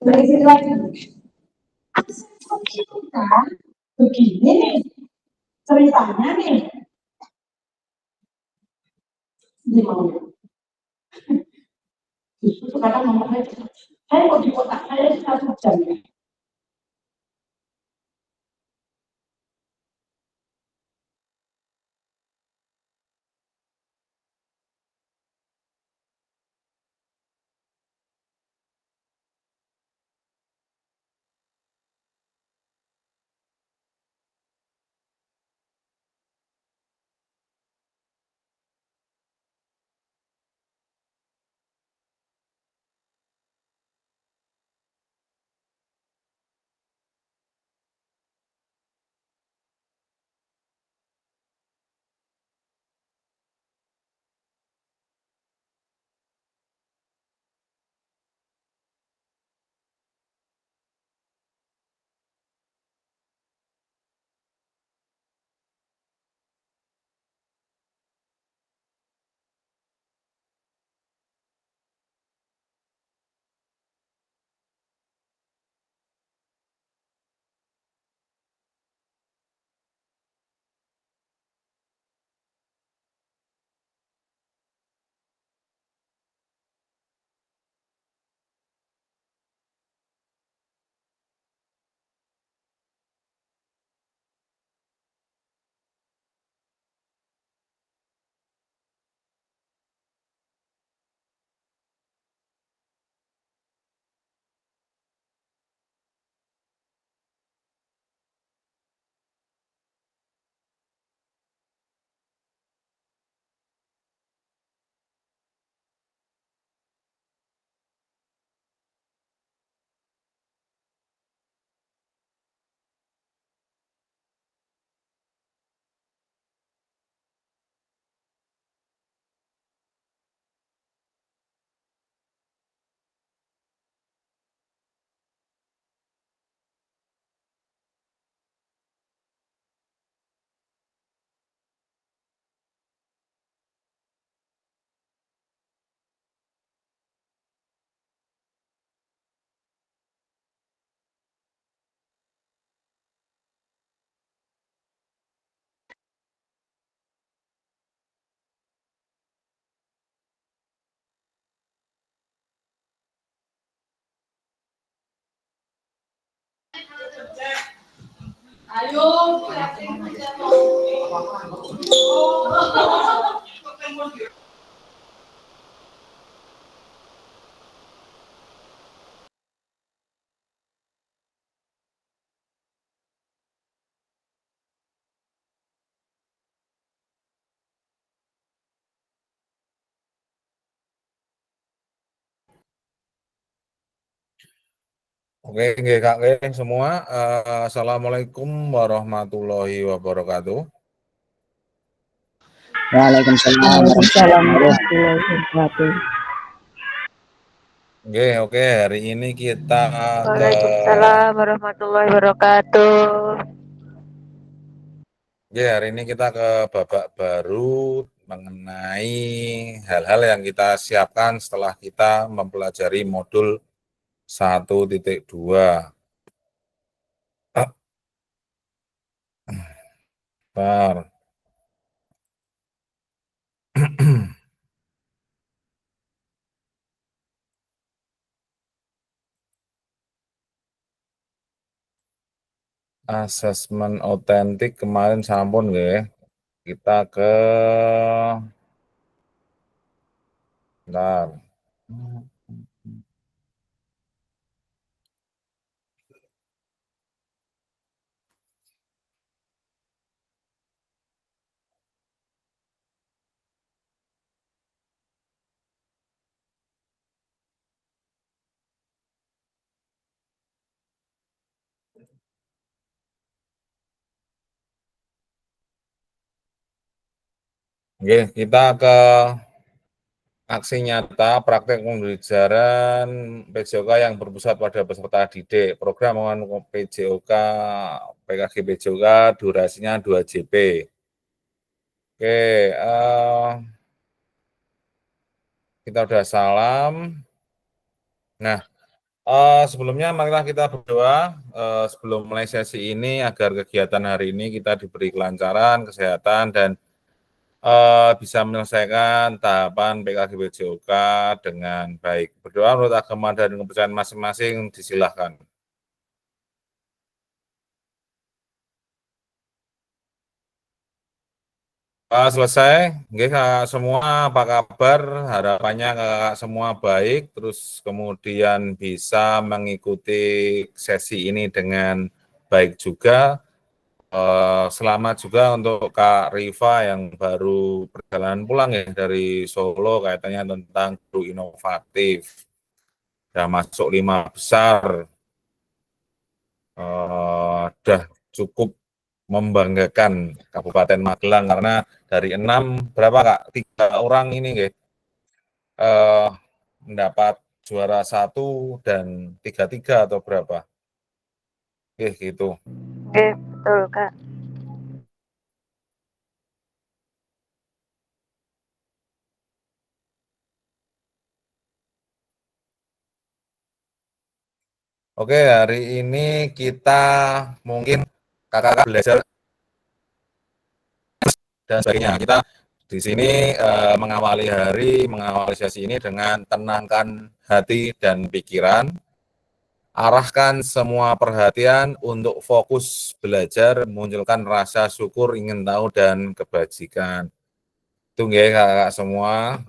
Berisi lagi. Nah, begini nih ceritanya nih. Gimana? Justru kadang ngomongnya, saya mau di kota saya 1 jam. Ayo, Oke, nggih Kak nggih semua. Assalamualaikum warahmatullahi wabarakatuh. Waalaikumsalam warahmatullahi wabarakatuh. Nggih, oke. Hari ini kita Waalaikumsalam warahmatullahi wabarakatuh. Nggih, hari ini kita ke babak baru mengenai hal-hal yang kita siapkan setelah kita mempelajari modul 1.2. Bentar. Asesmen otentik kemarin sampun nggih. Kita ke bentar. Nggih, kita ke aksi nyata praktek pembelajaran PJOK yang berpusat pada peserta didik. Program pengembangan PJOK, PKG PJOK durasinya 2 JP. Oke, kita udah salam. Nah, Sebelumnya marilah kita berdoa sebelum mulai sesi ini agar kegiatan hari ini kita diberi kelancaran, kesehatan, dan bisa menyelesaikan tahapan PKGBJOK dengan baik. Berdoa menurut agama dan kepercayaan masing-masing, disilahkan. Selesai, nggih kakak semua apa kabar? Harapannya kakak semua baik, terus kemudian bisa mengikuti sesi ini dengan baik juga. Selamat juga untuk Kak Riva yang baru perjalanan pulang ya dari Solo kaitannya tentang guru inovatif. Sudah masuk 5 besar, sudah cukup membanggakan Kabupaten Magelang karena dari 6 berapa Kak? 3 orang ini eh, mendapat juara 1 dan 3-3 atau berapa? Gitu. Oke, betul Kak. Oke, hari ini kita mungkin kakak-kakak belajar dan sebagainya. Kita di sini mengawali sesi ini dengan tenangkan hati dan pikiran, arahkan semua perhatian untuk fokus belajar, munculkan rasa syukur, ingin tahu, dan kebajikan. Tunggu ya kakak semua.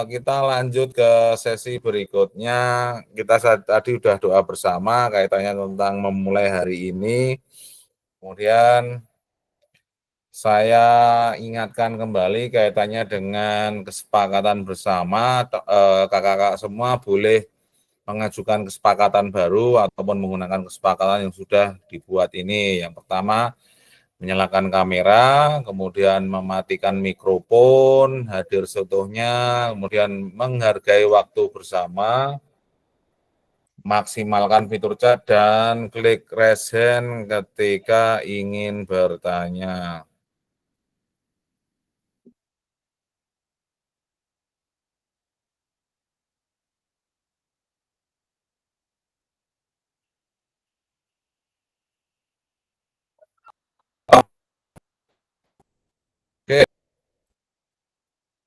Kita lanjut ke sesi berikutnya. Kita tadi sudah doa bersama kaitannya tentang memulai hari ini. Kemudian saya ingatkan kembali kaitannya dengan kesepakatan bersama, kakak-kakak semua boleh mengajukan kesepakatan baru ataupun menggunakan kesepakatan yang sudah dibuat ini. Yang pertama, menyalakan kamera, kemudian mematikan mikrofon, hadir seutuhnya, kemudian menghargai waktu bersama, maksimalkan fitur chat, dan klik raise hand ketika ingin bertanya. Oke,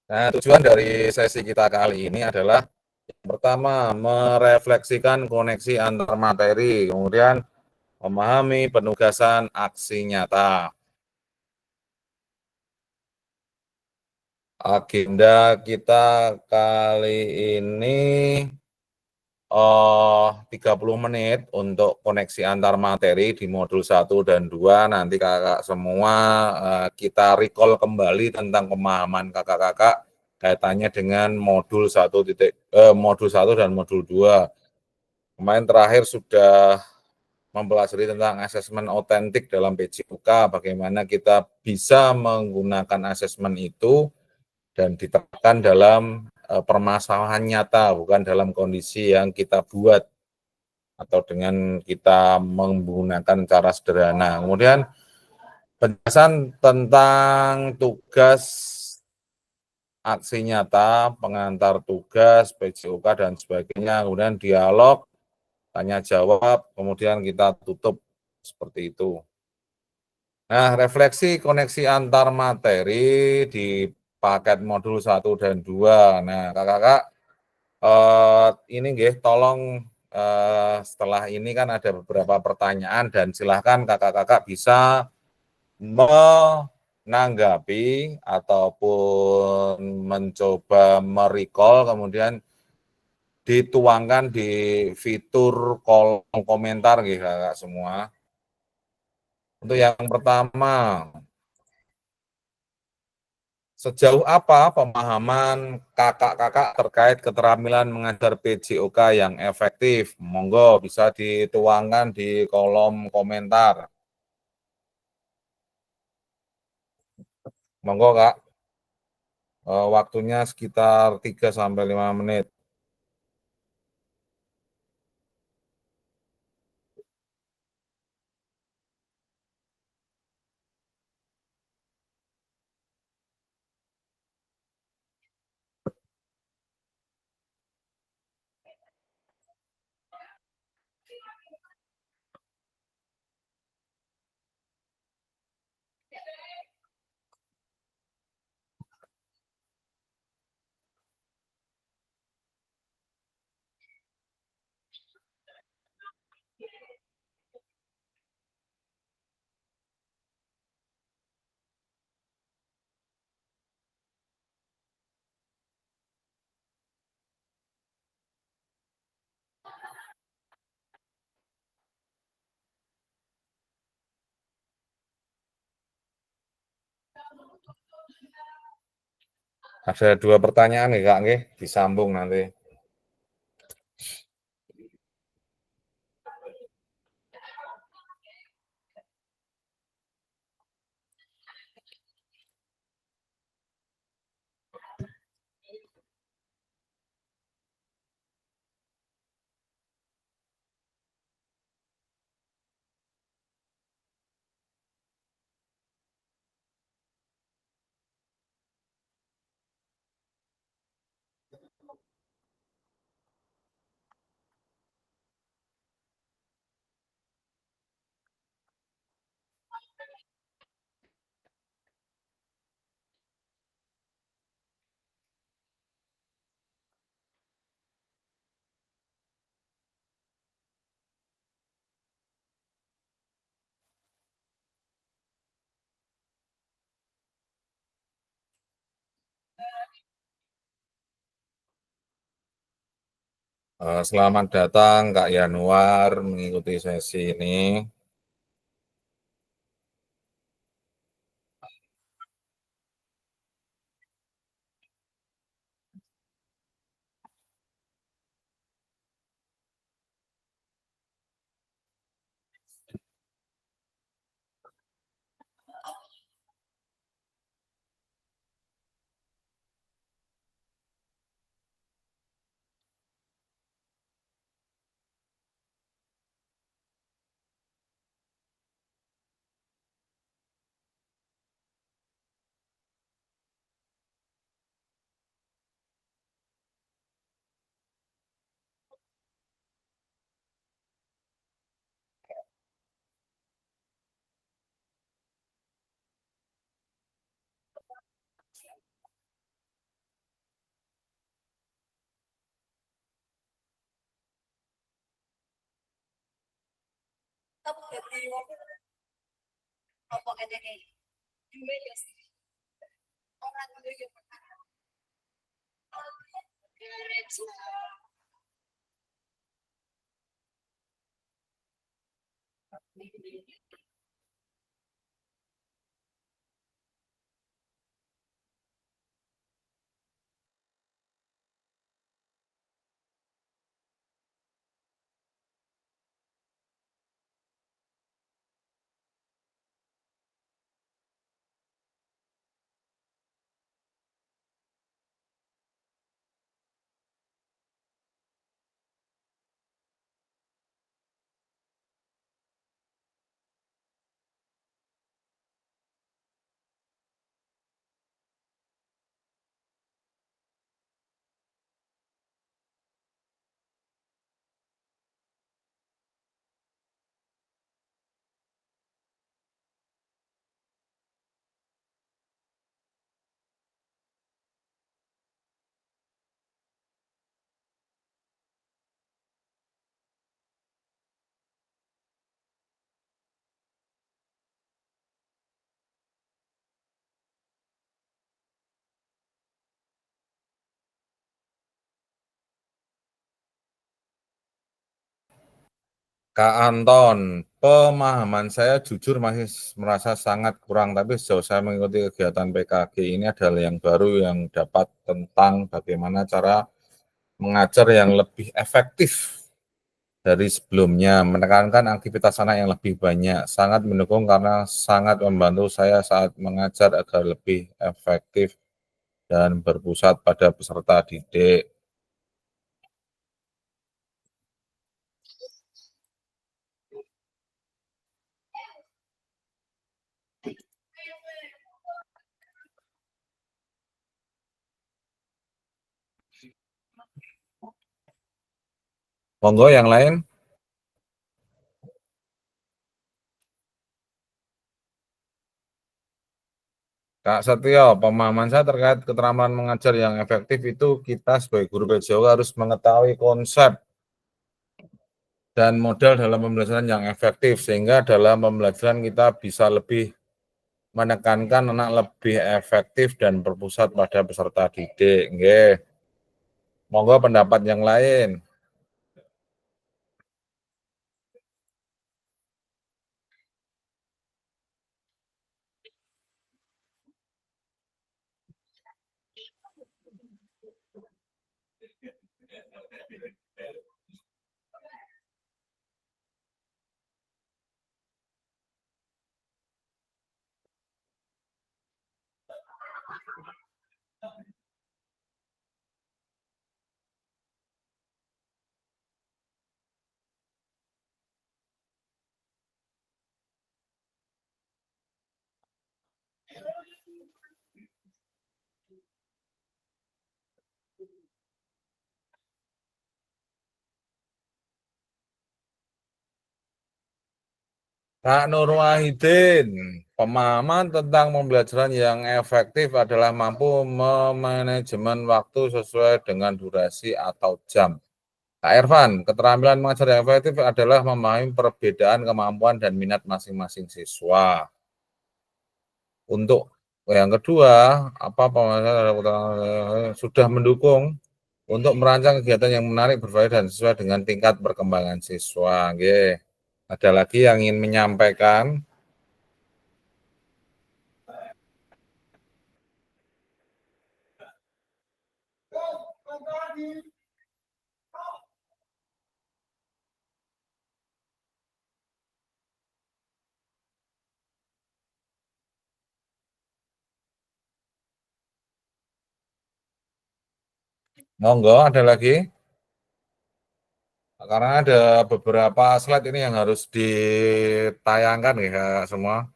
nah tujuan dari sesi kita kali ini adalah yang pertama, merefleksikan koneksi antar materi, kemudian memahami penugasan aksi nyata. Agenda kita kali ini 30 menit untuk koneksi antar materi di modul 1 dan 2. Nanti kakak semua kita recall kembali tentang pemahaman kakak-kakak kaitannya dengan modul 1 dan modul 2. Kemarin terakhir sudah mempelajari tentang asesmen otentik dalam PJOK, bagaimana kita bisa menggunakan asesmen itu dan diterapkan dalam permasalahan nyata, bukan dalam kondisi yang kita buat atau dengan kita menggunakan cara sederhana. Kemudian penjelasan tentang tugas aksi nyata, pengantar tugas, PJOK, dan sebagainya. Kemudian dialog, tanya jawab, kemudian kita tutup seperti itu. Nah, refleksi koneksi antar materi di paket modul 1 dan 2. Nah, kakak-kakak, ini tolong setelah ini kan ada beberapa pertanyaan dan silahkan kakak-kakak bisa menanggapi ataupun mencoba merecall, kemudian dituangkan di fitur kolom komentar kakak semua. Untuk yang pertama, sejauh apa pemahaman kakak-kakak terkait keterampilan mengajar PJOK yang efektif? Monggo bisa dituangkan di kolom komentar. Monggo Kak, waktunya sekitar 3-5 menit. Ada 2 pertanyaan nih Kak, nggih, disambung nanti. Selamat datang Kak Yanuar mengikuti sesi ini. Kak Anton, pemahaman saya jujur masih merasa sangat kurang, tapi sejauh saya mengikuti kegiatan PKG ini adalah yang baru yang dapat tentang bagaimana cara mengajar yang lebih efektif dari sebelumnya, menekankan aktivitas anak yang lebih banyak, sangat mendukung karena sangat membantu saya saat mengajar agar lebih efektif dan berpusat pada peserta didik. Monggo yang lain. Kak Setio, pemahaman saya terkait keterampilan mengajar yang efektif itu kita sebagai guru PJJ harus mengetahui konsep dan modal dalam pembelajaran yang efektif sehingga dalam pembelajaran kita bisa lebih menekankan anak lebih efektif dan berpusat pada peserta didik. Nggih. Monggo pendapat yang lain. Kak Nur Wahidin, pemahaman tentang pembelajaran yang efektif adalah mampu memanajemen waktu sesuai dengan durasi atau jam. Kak Irfan, keterampilan mengajar yang efektif adalah memahami perbedaan kemampuan dan minat masing-masing siswa. Untuk yang kedua, apa sudah mendukung untuk merancang kegiatan yang menarik, berfaedah dan sesuai dengan tingkat perkembangan siswa. Oke. Ada lagi yang ingin menyampaikan? Monggo, ada lagi? Karena ada beberapa slide ini yang harus ditayangkan ya semua.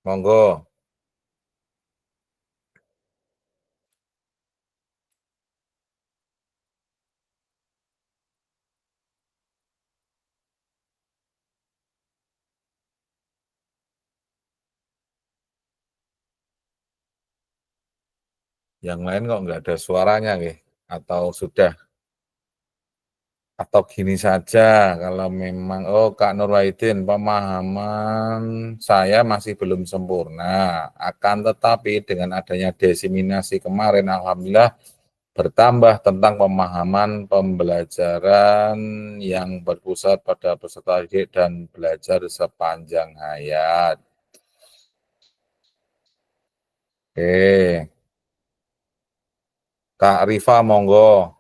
Monggo. Yang lain kok nggak ada suaranya nih? Atau sudah? Atau gini saja, kalau memang, oh Kak Nur Wahidin, pemahaman saya masih belum sempurna. Akan tetapi dengan adanya diseminasi kemarin, Alhamdulillah bertambah tentang pemahaman pembelajaran yang berpusat pada peserta didik dan belajar sepanjang hayat. Oke, Kak Rifa, monggo.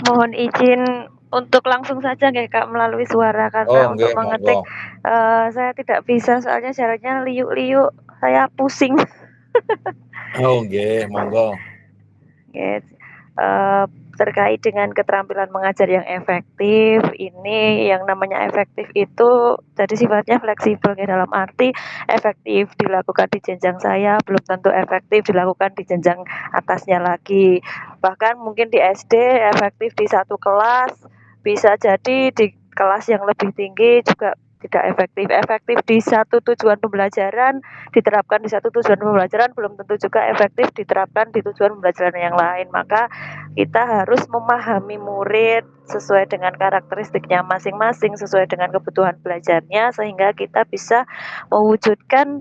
Mohon izin untuk langsung saja nggih Kak melalui suara Oh, karena untuk nggih, mengetik monggo. saya tidak bisa soalnya jaraknya liuk-liuk, saya pusing. Oh, nggih, monggo. Yes. Terkait dengan keterampilan mengajar yang efektif, ini yang namanya efektif itu jadi sifatnya fleksibel ya, dalam arti efektif dilakukan di jenjang saya belum tentu efektif dilakukan di jenjang atasnya lagi. Bahkan mungkin di SD efektif di satu kelas, bisa jadi di kelas yang lebih tinggi juga tidak efektif. Efektif di satu tujuan pembelajaran diterapkan di satu tujuan pembelajaran belum tentu juga efektif diterapkan di tujuan pembelajaran yang lain. Maka kita harus memahami murid sesuai dengan karakteristiknya masing-masing, sesuai dengan kebutuhan belajarnya, sehingga kita bisa mewujudkan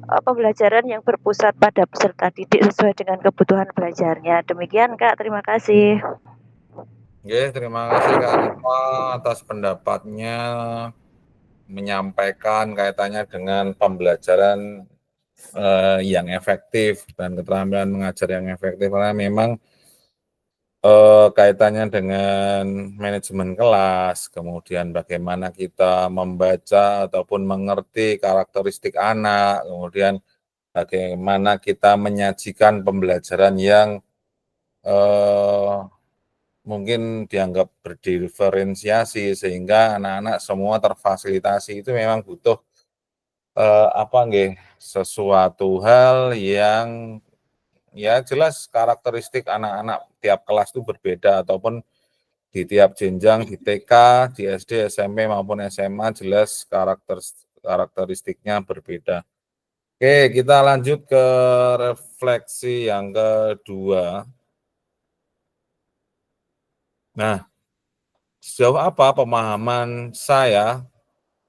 pembelajaran yang berpusat pada peserta didik sesuai dengan kebutuhan belajarnya. Demikian Kak, terima kasih. Nggih, terima kasih Kak Rifa atas pendapatnya, menyampaikan kaitannya dengan pembelajaran yang efektif dan keterampilan mengajar yang efektif, karena memang kaitannya dengan manajemen kelas, kemudian bagaimana kita membaca ataupun mengerti karakteristik anak, kemudian bagaimana kita menyajikan pembelajaran yang mungkin dianggap berdiferensiasi sehingga anak-anak semua terfasilitasi, itu memang butuh apa nggih, sesuatu hal yang ya jelas karakteristik anak-anak tiap kelas itu berbeda, ataupun di tiap jenjang, di TK, di SD, SMP maupun SMA, jelas karakteristiknya berbeda. Oke, kita lanjut ke refleksi yang kedua. Nah, sejauh apa pemahaman saya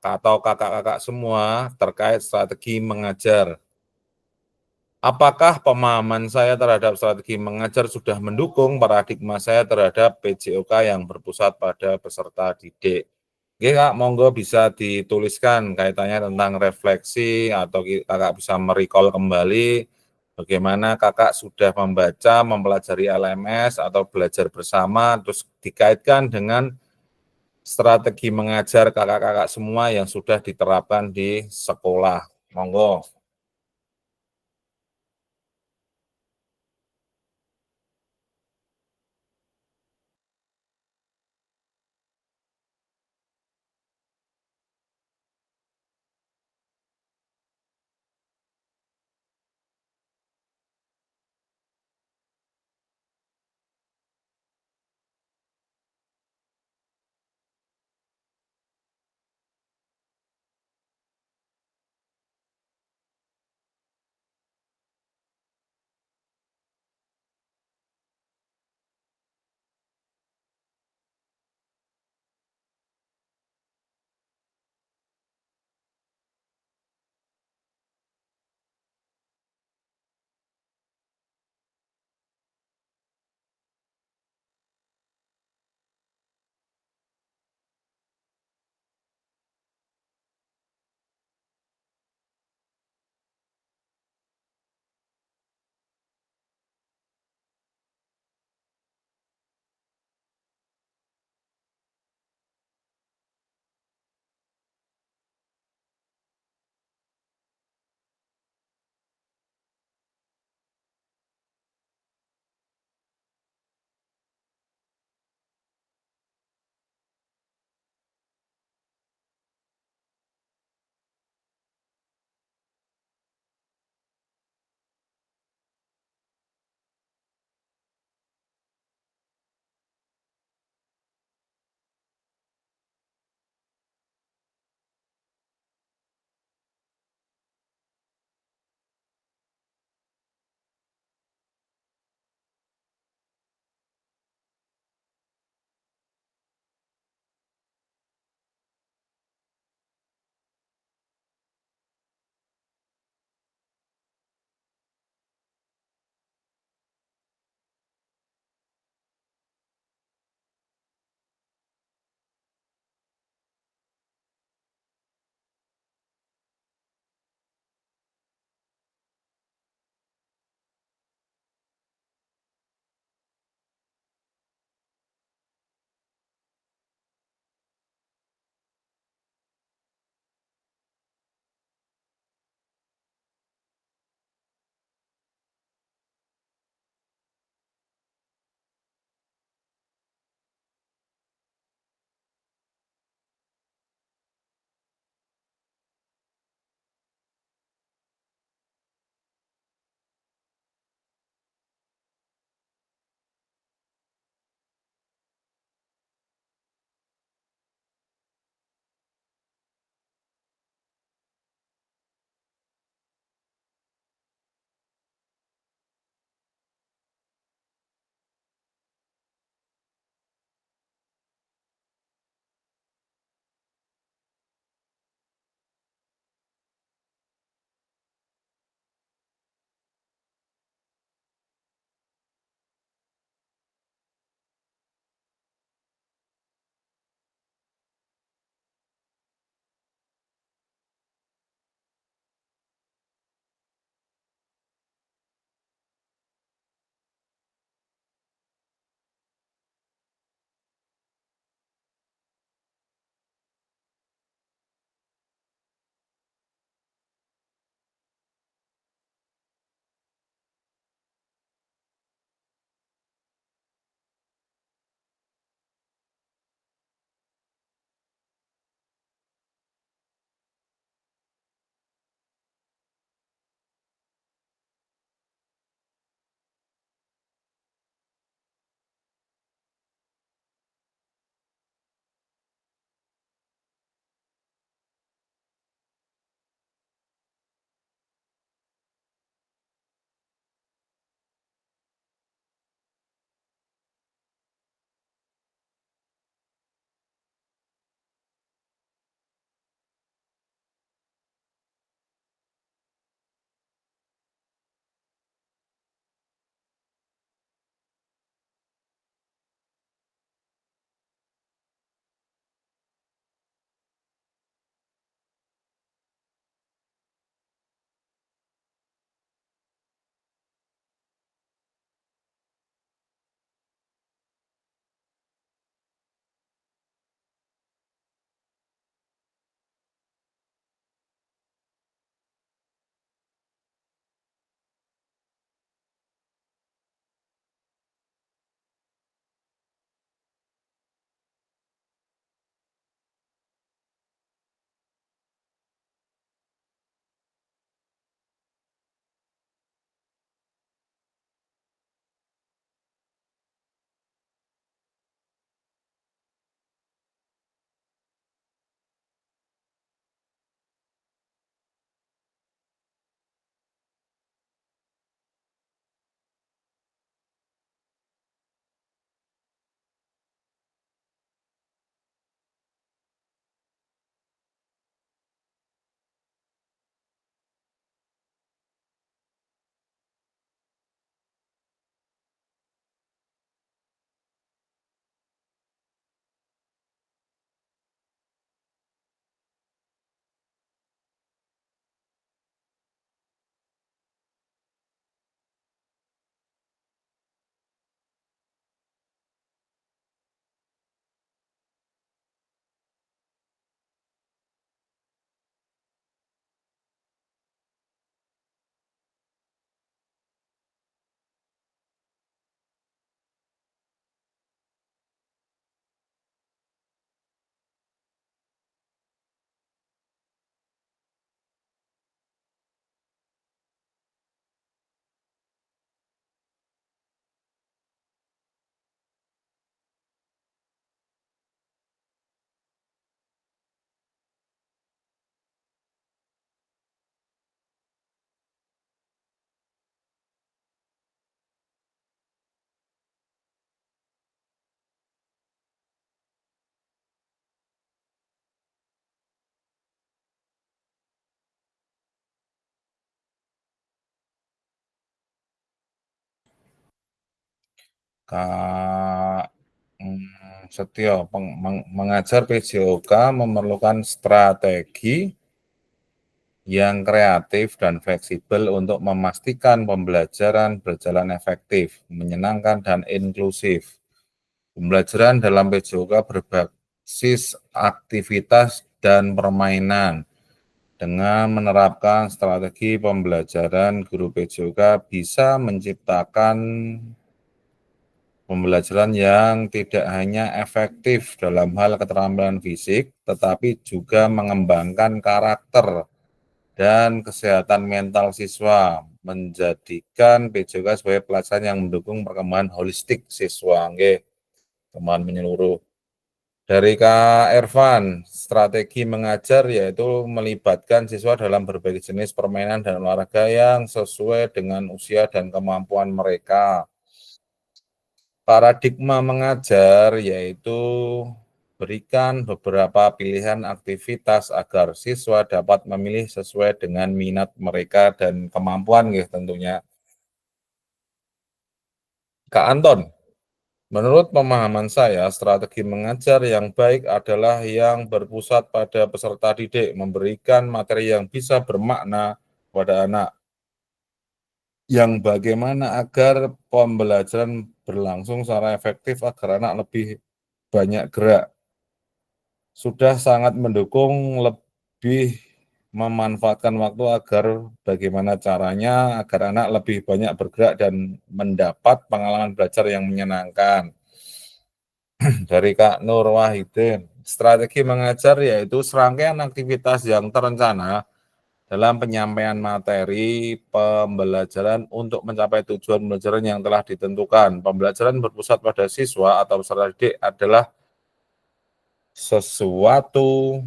atau kakak-kakak semua terkait strategi mengajar? Apakah pemahaman saya terhadap strategi mengajar sudah mendukung paradigma saya terhadap PJOK yang berpusat pada peserta didik? Oke Kak, monggo bisa dituliskan kaitannya tentang refleksi, atau kakak bisa merecall kembali bagaimana kakak sudah membaca, mempelajari LMS atau belajar bersama, terus dikaitkan dengan strategi mengajar kakak-kakak semua yang sudah diterapkan di sekolah. Monggo. Kak Setio, mengajar PJOK memerlukan strategi yang kreatif dan fleksibel untuk memastikan pembelajaran berjalan efektif, menyenangkan, dan inklusif. Pembelajaran dalam PJOK berbasis aktivitas dan permainan. Dengan menerapkan strategi pembelajaran, guru PJOK bisa menciptakan pembelajaran yang tidak hanya efektif dalam hal keterampilan fisik, tetapi juga mengembangkan karakter dan kesehatan mental siswa, menjadikan PJOK sebagai pelajaran yang mendukung perkembangan holistik siswa. Nggih, teman menyeluruh. Dari Kak Ervan, strategi mengajar yaitu melibatkan siswa dalam berbagai jenis permainan dan olahraga yang sesuai dengan usia dan kemampuan mereka. Paradigma mengajar yaitu berikan beberapa pilihan aktivitas agar siswa dapat memilih sesuai dengan minat mereka dan kemampuan gitu tentunya. Kak Anton, menurut pemahaman saya, strategi mengajar yang baik adalah yang berpusat pada peserta didik, memberikan materi yang bisa bermakna kepada anak, yang bagaimana agar pembelajaran berlangsung secara efektif agar anak lebih banyak gerak. Sudah sangat mendukung lebih memanfaatkan waktu agar bagaimana caranya agar anak lebih banyak bergerak dan mendapat pengalaman belajar yang menyenangkan. Dari Kak Nur Wahidin, strategi mengajar yaitu serangkaian aktivitas yang terencana dalam penyampaian materi pembelajaran untuk mencapai tujuan pembelajaran yang telah ditentukan. Pembelajaran berpusat pada siswa atau peserta didik adalah sesuatu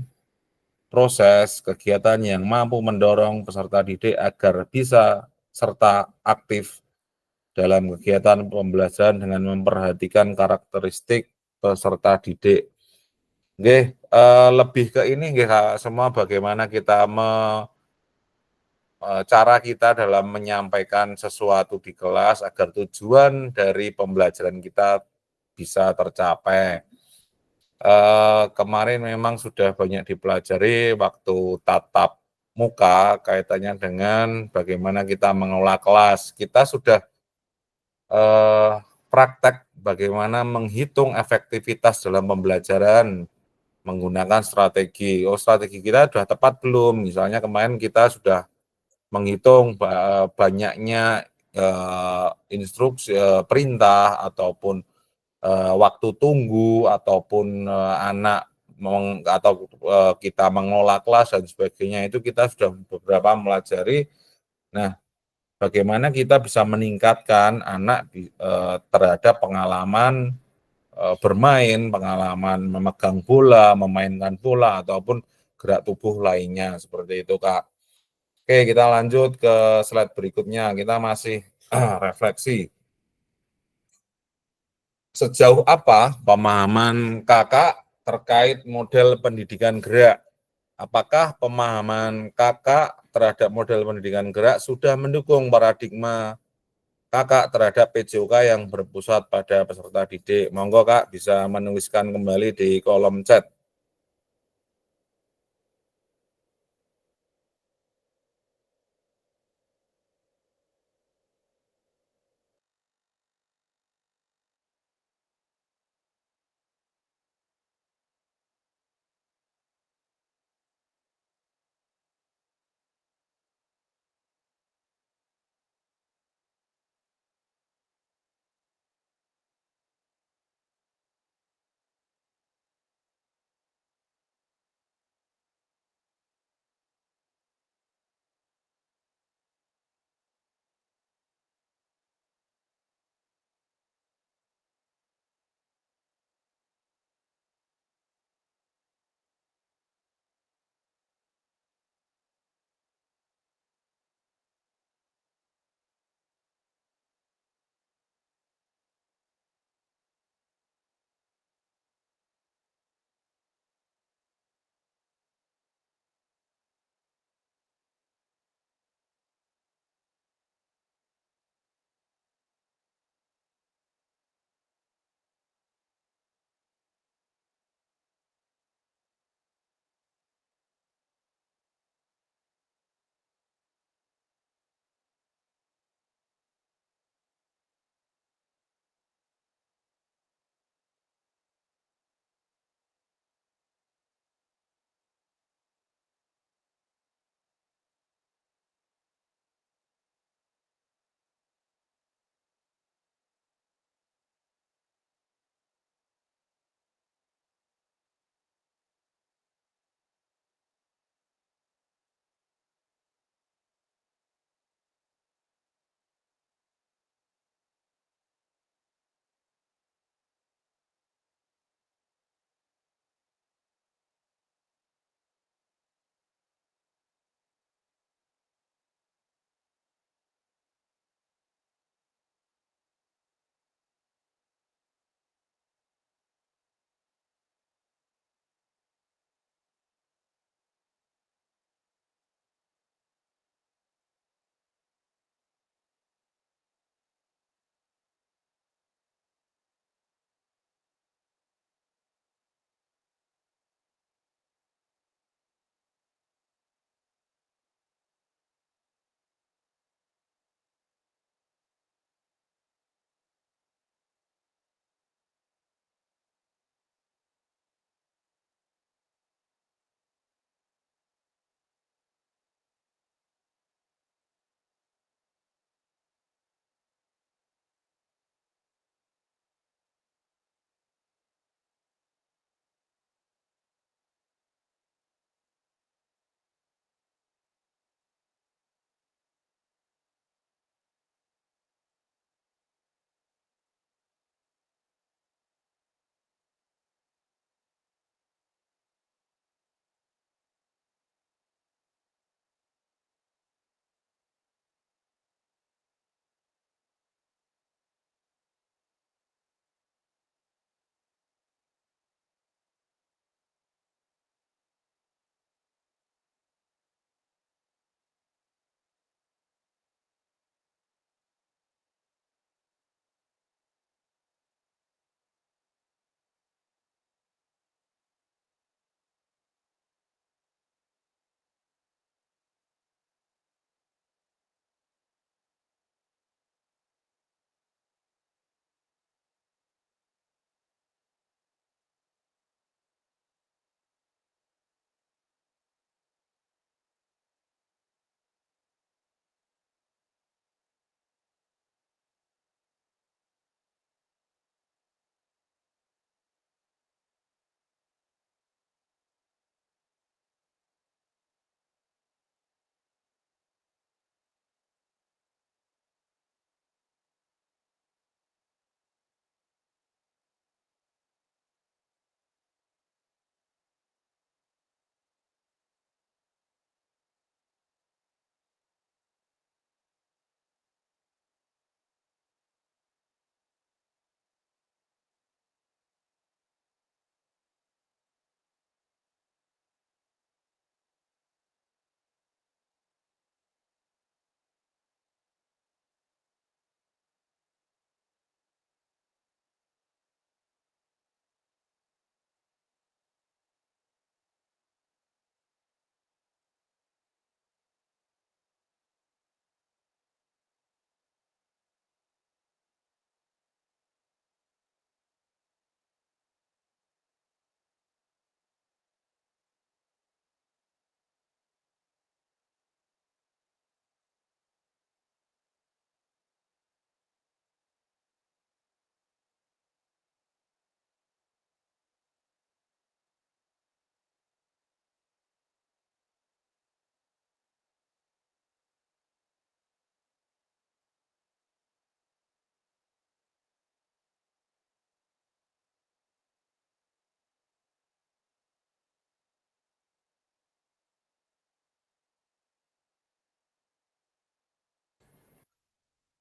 proses kegiatan yang mampu mendorong peserta didik agar bisa serta aktif dalam kegiatan pembelajaran dengan memperhatikan karakteristik peserta didik. Nggih, lebih ke ini nggih Kak, semua bagaimana kita cara kita dalam menyampaikan sesuatu di kelas agar tujuan dari pembelajaran kita bisa tercapai. Kemarin memang sudah banyak dipelajari waktu tatap muka kaitannya dengan bagaimana kita mengelola kelas. Kita sudah praktek bagaimana menghitung efektivitas dalam pembelajaran menggunakan strategi. Oh, strategi kita sudah tepat belum? Misalnya kemarin kita sudah menghitung banyaknya instruksi, perintah ataupun waktu tunggu ataupun anak atau kita mengelola kelas dan sebagainya itu kita sudah beberapa melajari. Nah, bagaimana kita bisa meningkatkan anak terhadap pengalaman bermain, pengalaman memegang bola, memainkan bola ataupun gerak tubuh lainnya seperti itu, Kak. Oke, kita lanjut ke slide berikutnya. Kita masih refleksi. Sejauh apa pemahaman Kakak terkait model pendidikan gerak? Apakah pemahaman Kakak terhadap model pendidikan gerak sudah mendukung paradigma Kakak terhadap PJOK yang berpusat pada peserta didik? Monggo Kak bisa menuliskan kembali di kolom chat.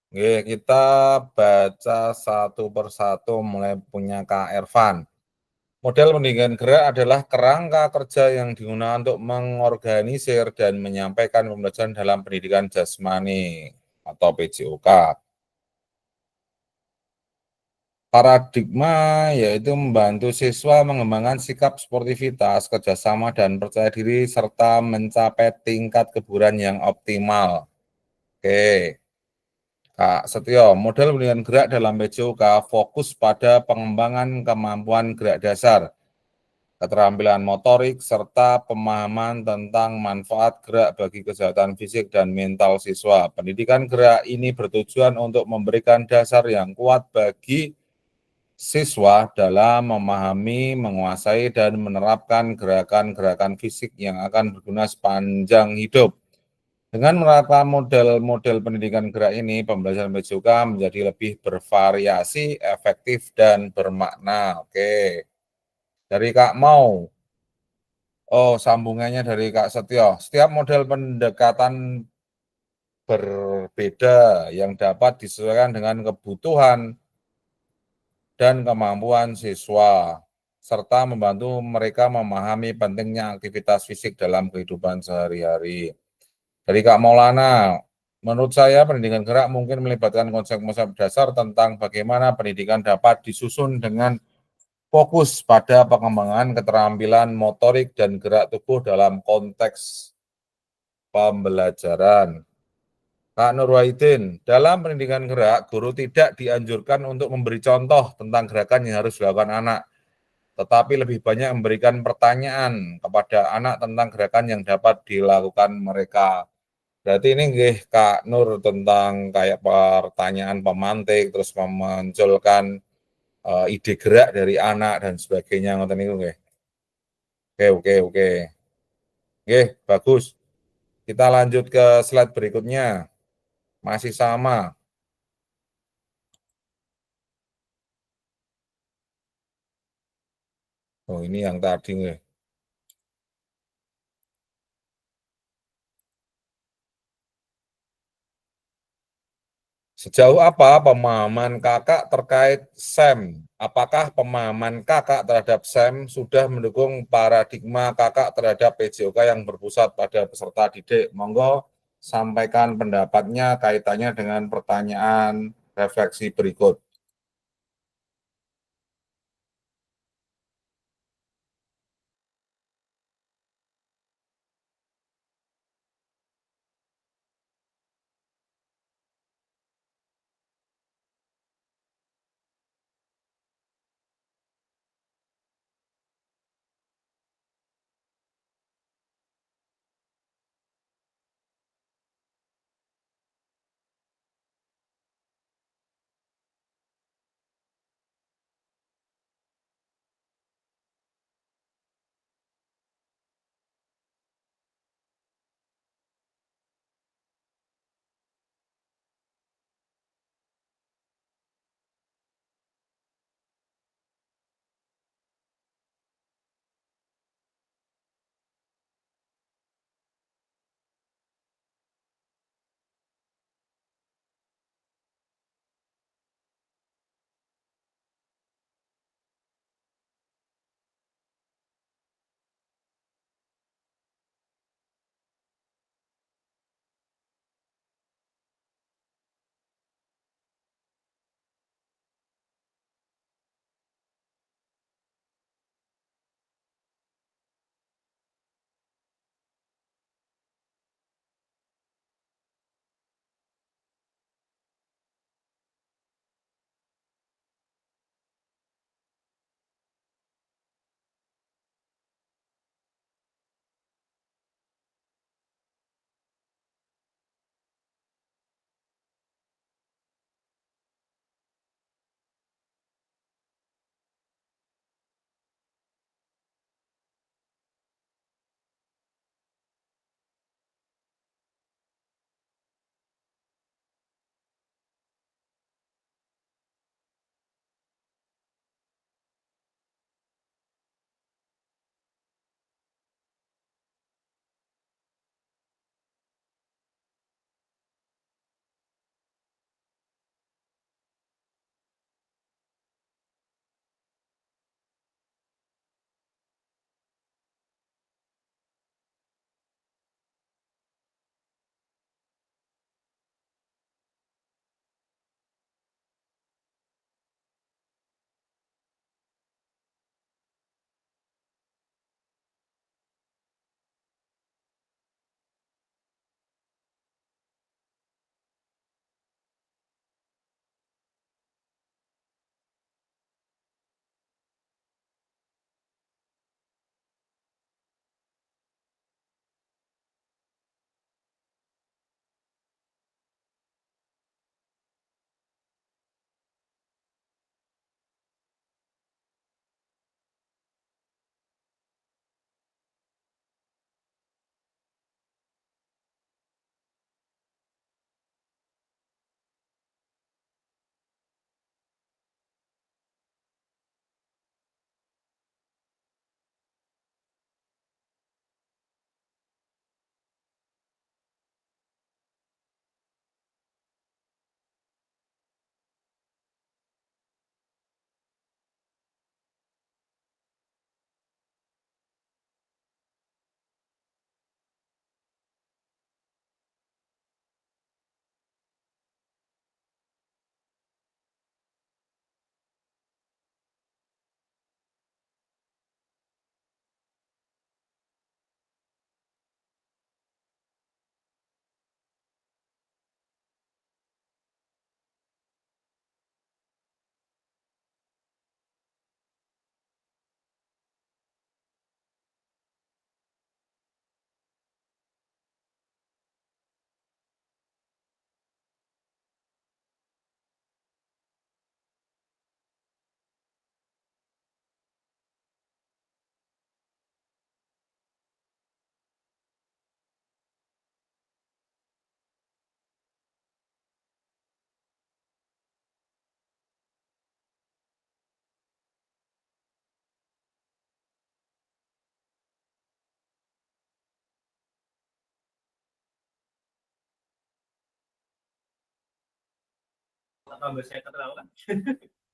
Oke, kita baca satu persatu mulai punya Kak Ervan. Model pendidikan gerak adalah kerangka kerja yang digunakan untuk mengorganisir dan menyampaikan pembelajaran dalam pendidikan jasmani atau PJOK. Paradigma yaitu membantu siswa mengembangkan sikap sportivitas, kerjasama, dan percaya diri, serta mencapai tingkat kebugaran yang optimal. Oke, Kak Setio, model pendidikan gerak dalam PJOK fokus pada pengembangan kemampuan gerak dasar, keterampilan motorik, serta pemahaman tentang manfaat gerak bagi kesehatan fisik dan mental siswa. Pendidikan gerak ini bertujuan untuk memberikan dasar yang kuat bagi siswa dalam memahami, menguasai, dan menerapkan gerakan-gerakan fisik yang akan berguna sepanjang hidup. Dengan menerapkan model-model pendidikan gerak ini, pembelajaran PJOK menjadi lebih bervariasi, efektif, dan bermakna. Oke, dari Kak Mau. Oh, sambungannya dari Kak Setio. Setiap model pendekatan berbeda yang dapat disesuaikan dengan kebutuhan dan kemampuan siswa, serta membantu mereka memahami pentingnya aktivitas fisik dalam kehidupan sehari-hari. Dari Kak Maulana, menurut saya pendidikan gerak mungkin melibatkan konsep-konsep dasar tentang bagaimana pendidikan dapat disusun dengan fokus pada pengembangan keterampilan motorik dan gerak tubuh dalam konteks pembelajaran. Kak Nurwahidin, dalam pendidikan gerak, guru tidak dianjurkan untuk memberi contoh tentang gerakan yang harus dilakukan anak, tetapi lebih banyak memberikan pertanyaan kepada anak tentang gerakan yang dapat dilakukan mereka. Berarti ini nggih Kak Nur tentang kayak pertanyaan pemantik, terus memunculkan ide gerak dari anak dan sebagainya ngoten niku nggih. Oke. Nggih, bagus. Kita lanjut ke slide berikutnya. Masih sama. Oh, ini yang tadi nggih. Sejauh apa pemahaman kakak terkait SEM? Apakah pemahaman kakak terhadap SEM sudah mendukung paradigma kakak terhadap PJOK yang berpusat pada peserta didik? Monggo sampaikan pendapatnya kaitannya dengan pertanyaan refleksi berikut.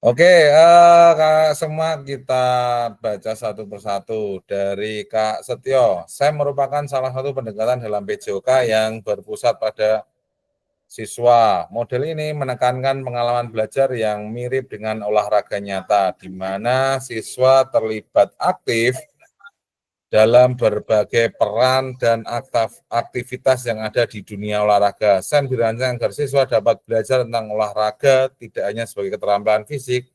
Oke, Kak, semua kita baca satu persatu dari Kak Setio. Saya merupakan salah satu pendekatan dalam PJOK yang berpusat pada siswa. Model ini menekankan pengalaman belajar yang mirip dengan olahraga nyata, di mana siswa terlibat aktif dalam berbagai peran dan aktivitas yang ada di dunia olahraga. SEM dirancang agar siswa dapat belajar tentang olahraga tidak hanya sebagai keterampilan fisik,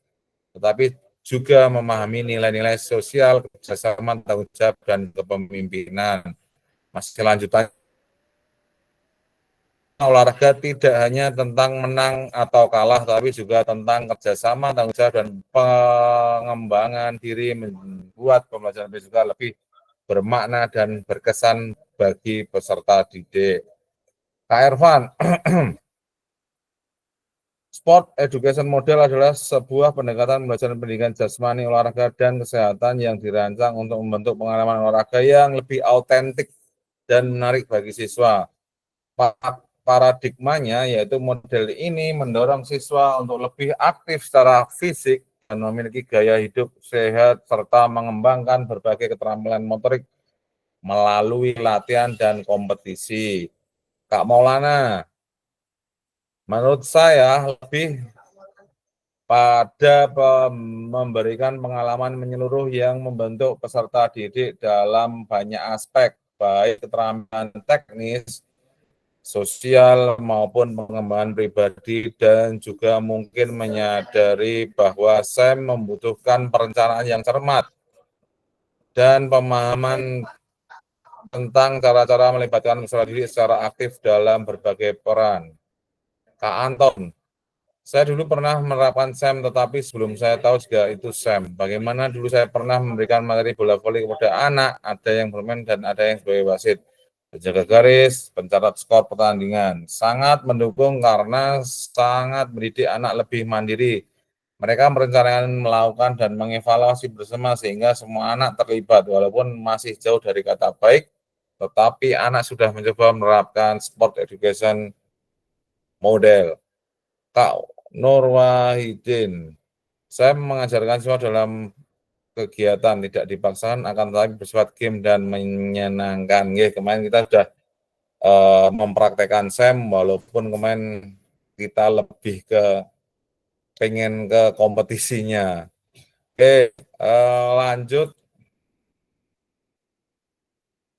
tetapi juga memahami nilai-nilai sosial, kerjasama, tanggung jawab, dan kepemimpinan. Masih lanjutannya, olahraga tidak hanya tentang menang atau kalah, tapi juga tentang kerjasama, tanggung jawab, dan pengembangan diri, membuat pembelajaran juga lebih bermakna dan berkesan bagi peserta didik. Kak Ervan, Sport Education Model adalah sebuah pendekatan pembelajaran pendidikan jasmani, olahraga, dan kesehatan yang dirancang untuk membentuk pengalaman olahraga yang lebih autentik dan menarik bagi siswa. Paradigmanya yaitu model ini mendorong siswa untuk lebih aktif secara fisik dan memiliki gaya hidup sehat serta mengembangkan berbagai keterampilan motorik melalui latihan dan kompetisi. Kak Maulana, menurut saya lebih pada memberikan pengalaman menyeluruh yang membentuk peserta didik dalam banyak aspek, baik keterampilan teknis, sosial, maupun pengembangan pribadi, dan juga mungkin menyadari bahwa SEM membutuhkan perencanaan yang cermat dan pemahaman tentang cara-cara melibatkan peserta didik secara aktif dalam berbagai peran. Kak Anton, saya dulu pernah menerapkan SEM, tetapi sebelum saya tahu juga itu SEM. Bagaimana dulu saya pernah memberikan materi bola voli kepada anak, ada yang bermain dan ada yang sebagai wasit. Penjaga garis, pencatat skor pertandingan. Sangat mendukung karena sangat mendidik anak lebih mandiri. Mereka merencanakan, melakukan, dan mengevaluasi bersama sehingga semua anak terlibat. Walaupun masih jauh dari kata baik, tetapi anak sudah mencoba menerapkan sport education model. Kak Nur Wahidin, saya mengajarkan siswa dalam kegiatan tidak dipaksakan akan tetapi bersifat game dan menyenangkan. Kemarin kita sudah mempraktekkan SEM walaupun kemarin kita lebih ke pengen ke kompetisinya. Oke, lanjut.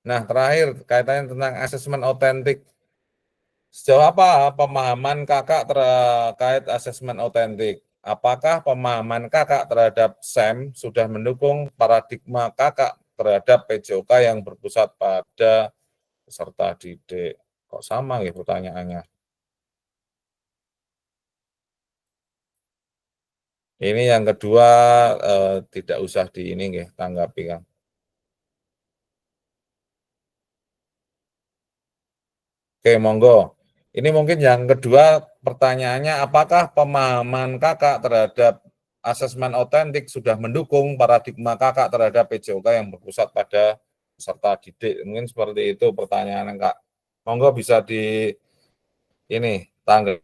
Nah, terakhir kaitannya tentang asesmen otentik. Sejauh apa pemahaman kakak terkait asesmen otentik? Apakah pemahaman kakak terhadap SEM sudah mendukung paradigma kakak terhadap PJOK yang berpusat pada peserta didik? Kok sama ya pertanyaannya? Ini yang kedua tidak usah di ini tanggapi kan. Oke, monggo. Ini mungkin yang kedua pertanyaannya, apakah pemahaman kakak terhadap asesmen otentik sudah mendukung paradigma kakak terhadap PJOK yang berpusat pada peserta didik? Mungkin seperti itu pertanyaan Kak. Monggo bisa di ini tanggapi.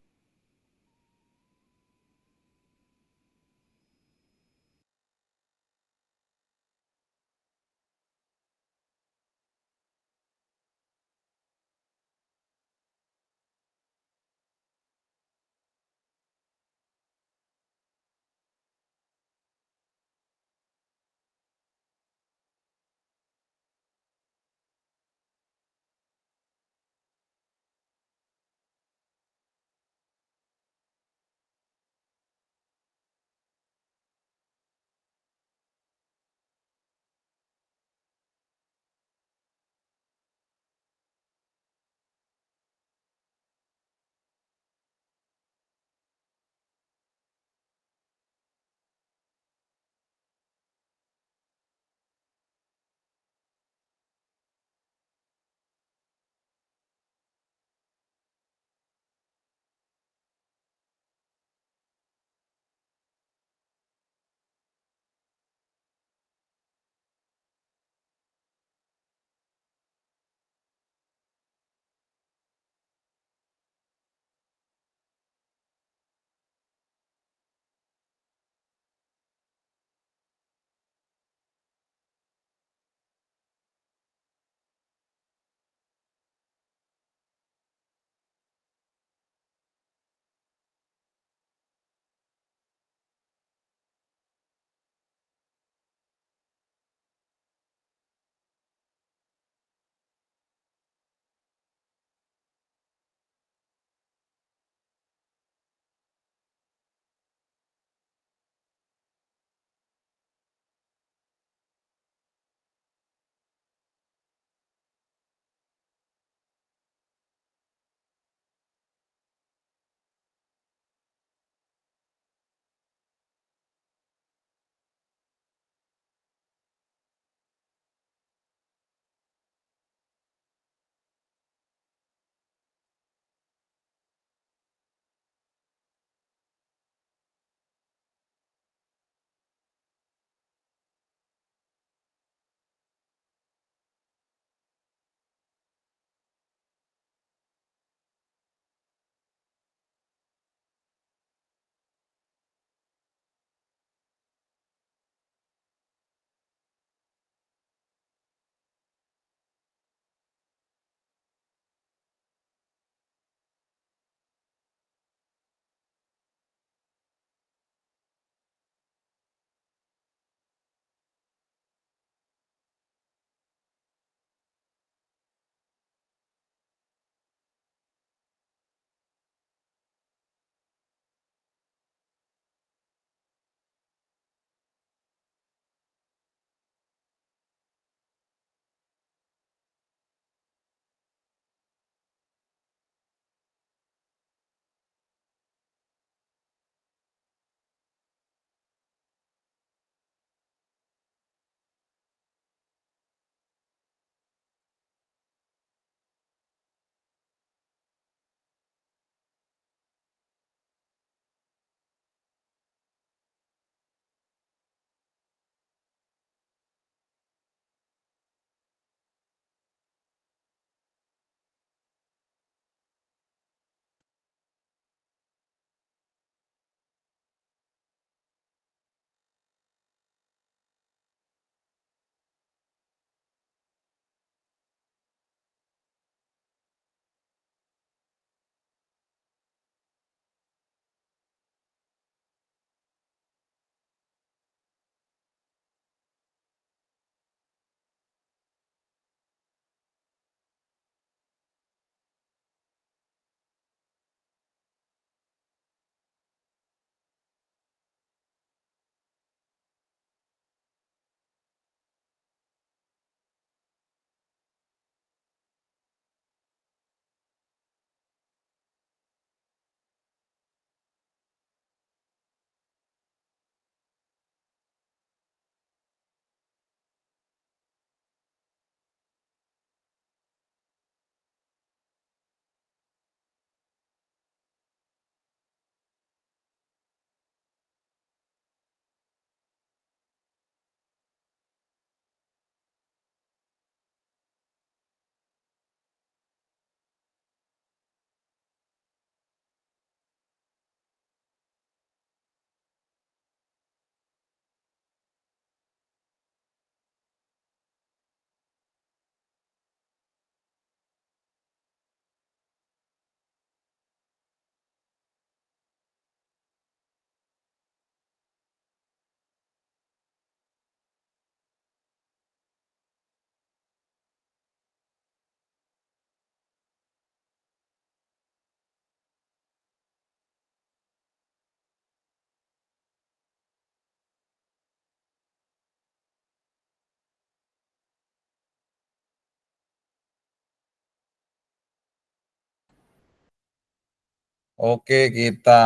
Oke, kita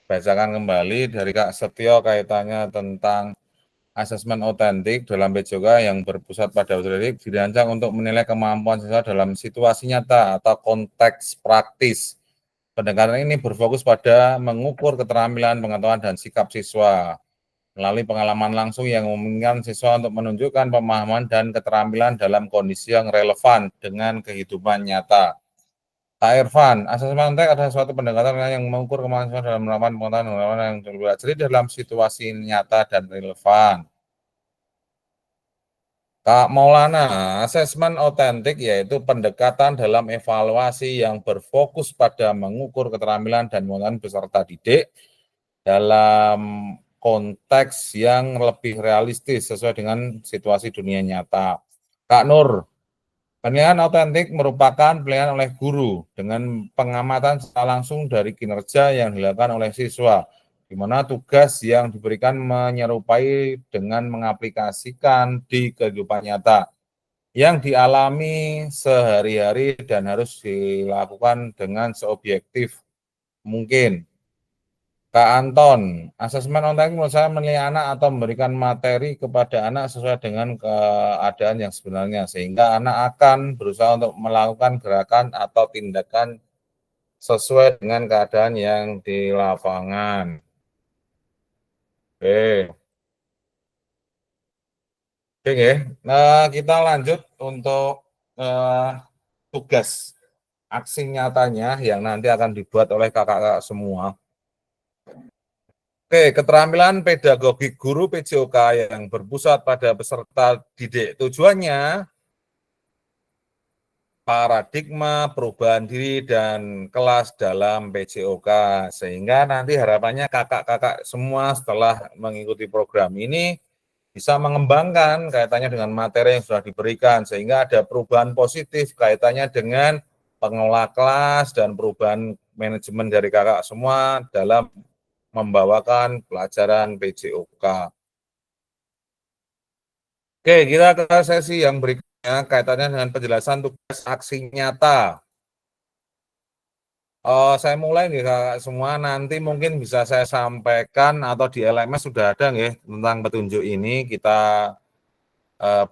bacakan kembali dari Kak Setio kaitannya tentang asesmen otentik dalam PJOK yang berpusat pada otentik dirancang untuk menilai kemampuan siswa dalam situasi nyata atau konteks praktis. Pendekatan ini berfokus pada mengukur keterampilan, pengetahuan, dan sikap siswa melalui pengalaman langsung yang memungkinkan siswa untuk menunjukkan pemahaman dan keterampilan dalam kondisi yang relevan dengan kehidupan nyata. Kak Irfan, asesmen otentik adalah suatu pendekatan yang mengukur kemampuan siswa dalam melakukan pengetahuan yang terjadi dalam situasi nyata dan relevan. Kak Maulana, asesmen otentik yaitu pendekatan dalam evaluasi yang berfokus pada mengukur keterampilan dan pengetahuan peserta didik dalam konteks yang lebih realistis sesuai dengan situasi dunia nyata. Kak Nur, penilaian otentik merupakan penilaian oleh guru dengan pengamatan secara langsung dari kinerja yang dilakukan oleh siswa, di mana tugas yang diberikan menyerupai dengan mengaplikasikan di kehidupan nyata yang dialami sehari-hari dan harus dilakukan dengan seobjektif mungkin. Kak Anton, asesmen otentik menurut saya menilai anak atau memberikan materi kepada anak sesuai dengan keadaan yang sebenarnya, sehingga anak akan berusaha untuk melakukan gerakan atau tindakan sesuai dengan keadaan yang di lapangan. Oke. Oke, nah, kita lanjut untuk tugas aksi nyatanya yang nanti akan dibuat oleh kakak-kakak semua. Oke, keterampilan pedagogik guru PJOK yang berpusat pada peserta didik. Tujuannya paradigma perubahan diri dan kelas dalam PJOK. Sehingga nanti harapannya kakak-kakak semua setelah mengikuti program ini bisa mengembangkan kaitannya dengan materi yang sudah diberikan. Sehingga ada perubahan positif kaitannya dengan pengelola kelas dan perubahan manajemen dari kakak semua dalam membawakan pelajaran PJOK. Oke, kita ke sesi yang berikutnya kaitannya dengan penjelasan tugas aksi nyata. Saya mulai nih kakak semua, nanti mungkin bisa saya sampaikan atau di LMS sudah ada nih tentang petunjuk ini, kita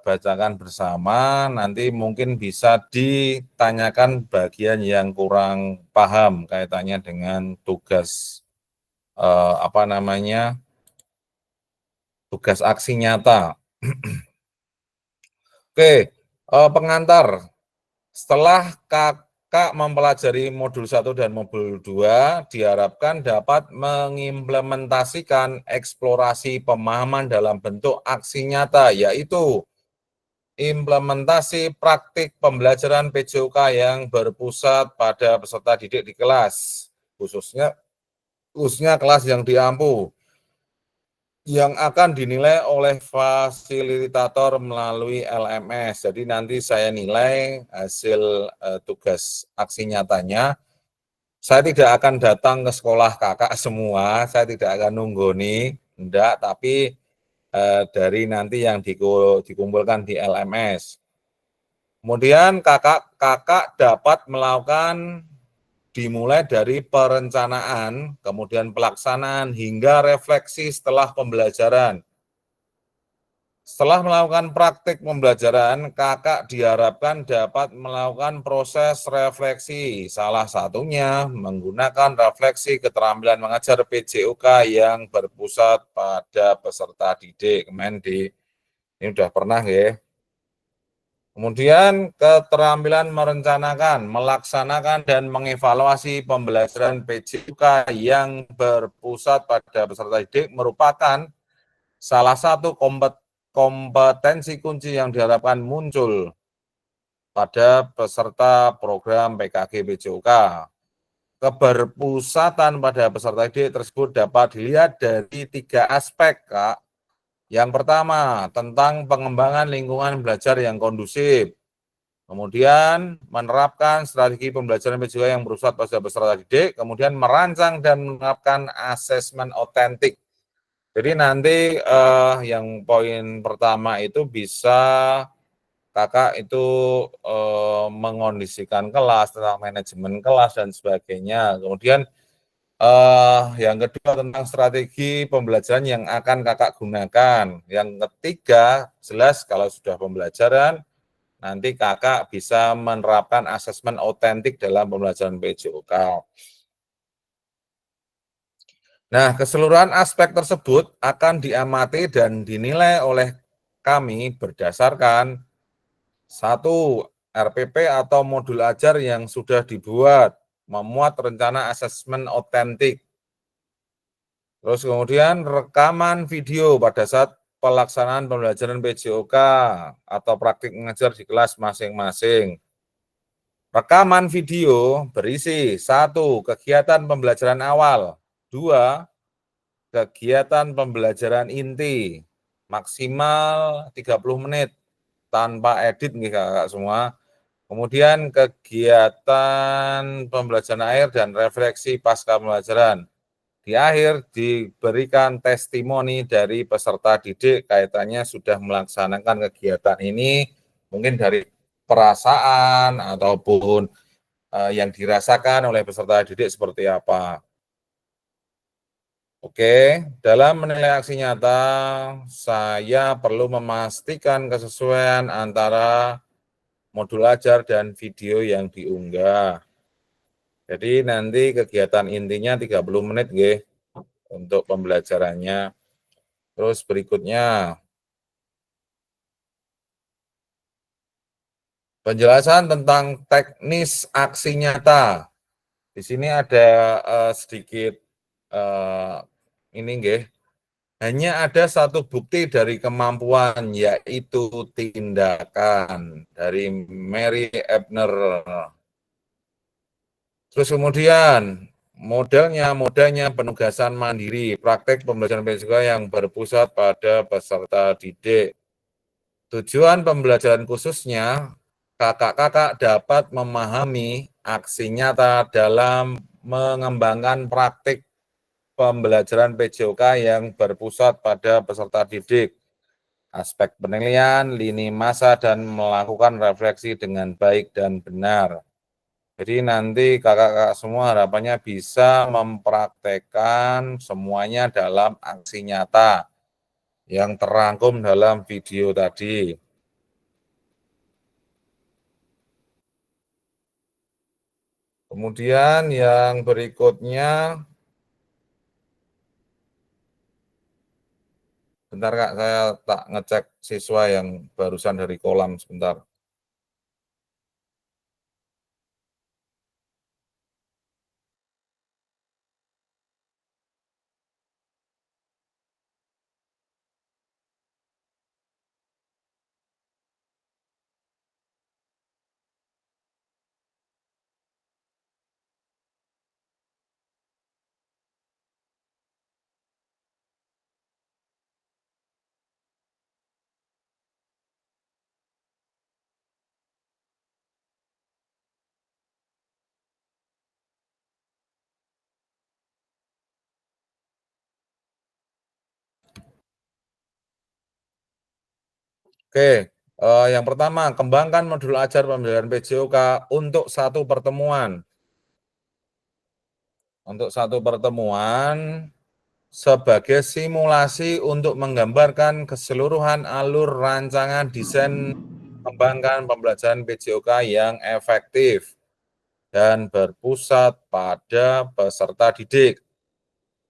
bacakan bersama, nanti mungkin bisa ditanyakan bagian yang kurang paham kaitannya dengan tugas tugas aksi nyata. Oke, pengantar. Setelah kakak mempelajari modul 1 dan modul 2, diharapkan dapat mengimplementasikan eksplorasi pemahaman dalam bentuk aksi nyata, yaitu implementasi praktik pembelajaran PJOK yang berpusat pada peserta didik di kelas, khususnya kelas yang diampu, yang akan dinilai oleh fasilitator melalui LMS. Jadi nanti saya nilai hasil tugas aksi nyatanya. Saya tidak akan datang ke sekolah kakak semua, saya tidak akan nunggoni, enggak, tapi dari nanti yang dikumpulkan di LMS. Kemudian kakak dapat melakukan dimulai dari perencanaan, kemudian pelaksanaan, hingga refleksi setelah pembelajaran. Setelah melakukan praktik pembelajaran, kakak diharapkan dapat melakukan proses refleksi. Salah satunya menggunakan refleksi keterampilan mengajar PJOK yang berpusat pada peserta didik. Ini udah pernah ya. Kemudian keterampilan merencanakan, melaksanakan, dan mengevaluasi pembelajaran PJOK yang berpusat pada peserta didik merupakan salah satu kompetensi kunci yang diharapkan muncul pada peserta program PKG PJOK. Keberpusatan pada peserta didik tersebut dapat dilihat dari 3 aspek, Kak. Yang pertama, tentang pengembangan lingkungan belajar yang kondusif. Kemudian menerapkan strategi pembelajaran PJOK yang bersifat pada peserta didik, kemudian merancang dan menerapkan asesmen otentik. Jadi nanti yang poin pertama itu bisa kakak itu mengondisikan kelas, tentang manajemen kelas dan sebagainya. Kemudian yang kedua tentang strategi pembelajaran yang akan kakak gunakan. Yang ketiga, jelas kalau sudah pembelajaran, nanti kakak bisa menerapkan asesmen otentik dalam pembelajaran PJOK. Nah, keseluruhan aspek tersebut akan diamati dan dinilai oleh kami berdasarkan 1. RPP atau modul ajar yang sudah dibuat, memuat rencana asesmen otentik. Terus kemudian rekaman video pada saat pelaksanaan pembelajaran PJOK atau praktik mengajar di kelas masing-masing. Rekaman video berisi 1. Kegiatan pembelajaran awal, 2. Kegiatan pembelajaran inti, maksimal 30 menit, tanpa edit nih kakak semua. Kemudian kegiatan pembelajaran akhir dan refleksi pasca pembelajaran. Di akhir diberikan testimoni dari peserta didik kaitannya sudah melaksanakan kegiatan ini, mungkin dari perasaan ataupun yang dirasakan oleh peserta didik seperti apa. Oke, dalam menilai aksi nyata, saya perlu memastikan kesesuaian antara modul ajar dan video yang diunggah. Jadi nanti kegiatan intinya 30 menit nggih untuk pembelajarannya. Terus berikutnya penjelasan tentang teknis aksi nyata. Di sini ada sedikit ini nggih. Hanya ada satu bukti dari kemampuan, yaitu tindakan dari Mary Ebner. Terus kemudian modalnya penugasan mandiri, praktek pembelajaran PJOK yang berpusat pada peserta didik. Tujuan pembelajaran khususnya, kakak-kakak dapat memahami aksi nyata dalam mengembangkan praktik pembelajaran PJOK yang berpusat pada peserta didik, aspek penilaian, lini masa, dan melakukan refleksi dengan baik dan benar. Jadi nanti kakak-kakak semua harapannya bisa mempraktekkan semuanya dalam aksi nyata yang terangkum dalam video tadi. Kemudian yang berikutnya, bentar Kak, saya tak ngecek siswa yang barusan dari kolam sebentar. Oke, yang pertama, kembangkan modul ajar pembelajaran PJOK untuk satu pertemuan. Untuk satu pertemuan sebagai simulasi untuk menggambarkan keseluruhan alur rancangan desain kembangkan pembelajaran PJOK yang efektif dan berpusat pada peserta didik.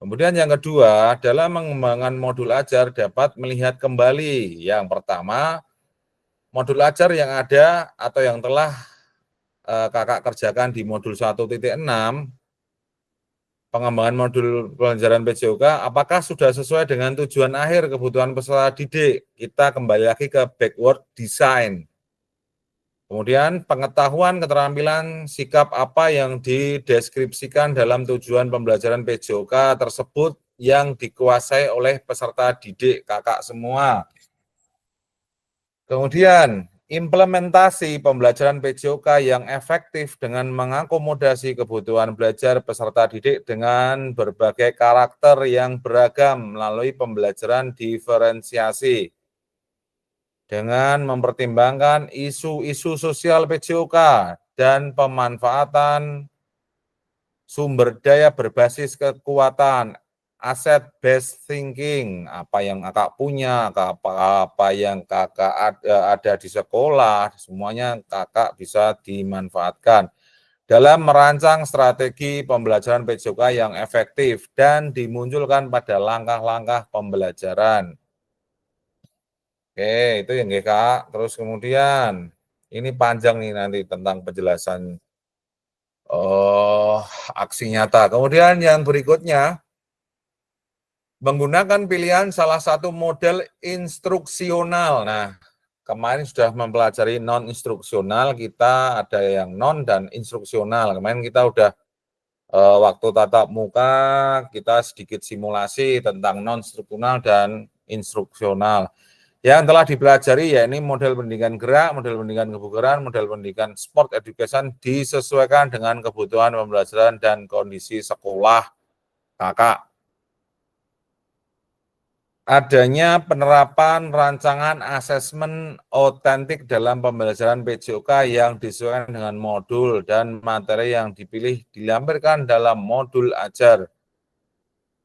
Kemudian yang kedua, dalam mengembangkan modul ajar dapat melihat kembali. Yang pertama, modul ajar yang ada atau yang telah kakak kerjakan di modul 1.6, pengembangan modul pelajaran PJOK, apakah sudah sesuai dengan tujuan akhir kebutuhan peserta didik? Kita kembali lagi ke backward design. Kemudian pengetahuan, keterampilan, sikap apa yang dideskripsikan dalam tujuan pembelajaran PJOK tersebut yang dikuasai oleh peserta didik kakak semua. Kemudian implementasi pembelajaran PJOK yang efektif dengan mengakomodasi kebutuhan belajar peserta didik dengan berbagai karakter yang beragam melalui pembelajaran diferensiasi dengan mempertimbangkan isu-isu sosial PJOK dan pemanfaatan sumber daya berbasis kekuatan, asset based thinking, apa yang kakak punya, apa yang kakak ada di sekolah, semuanya kakak bisa dimanfaatkan dalam merancang strategi pembelajaran PJOK yang efektif dan dimunculkan pada langkah-langkah pembelajaran. Oke, itu yang Kak. Terus kemudian, ini panjang nih nanti tentang penjelasan aksi nyata. Kemudian yang berikutnya, menggunakan pilihan salah satu model instruksional. Nah, kemarin sudah mempelajari non-instruksional, kita ada yang non dan instruksional. Kemarin kita udah waktu tatap muka, kita sedikit simulasi tentang non-instruksional dan instruksional. Yang telah dipelajari yakni model pendidikan gerak, model pendidikan kebugaran, model pendidikan sport education disesuaikan dengan kebutuhan pembelajaran dan kondisi sekolah kakak. Adanya penerapan rancangan asesmen otentik dalam pembelajaran PJOK yang disesuaikan dengan modul dan materi yang dipilih dilampirkan dalam modul ajar.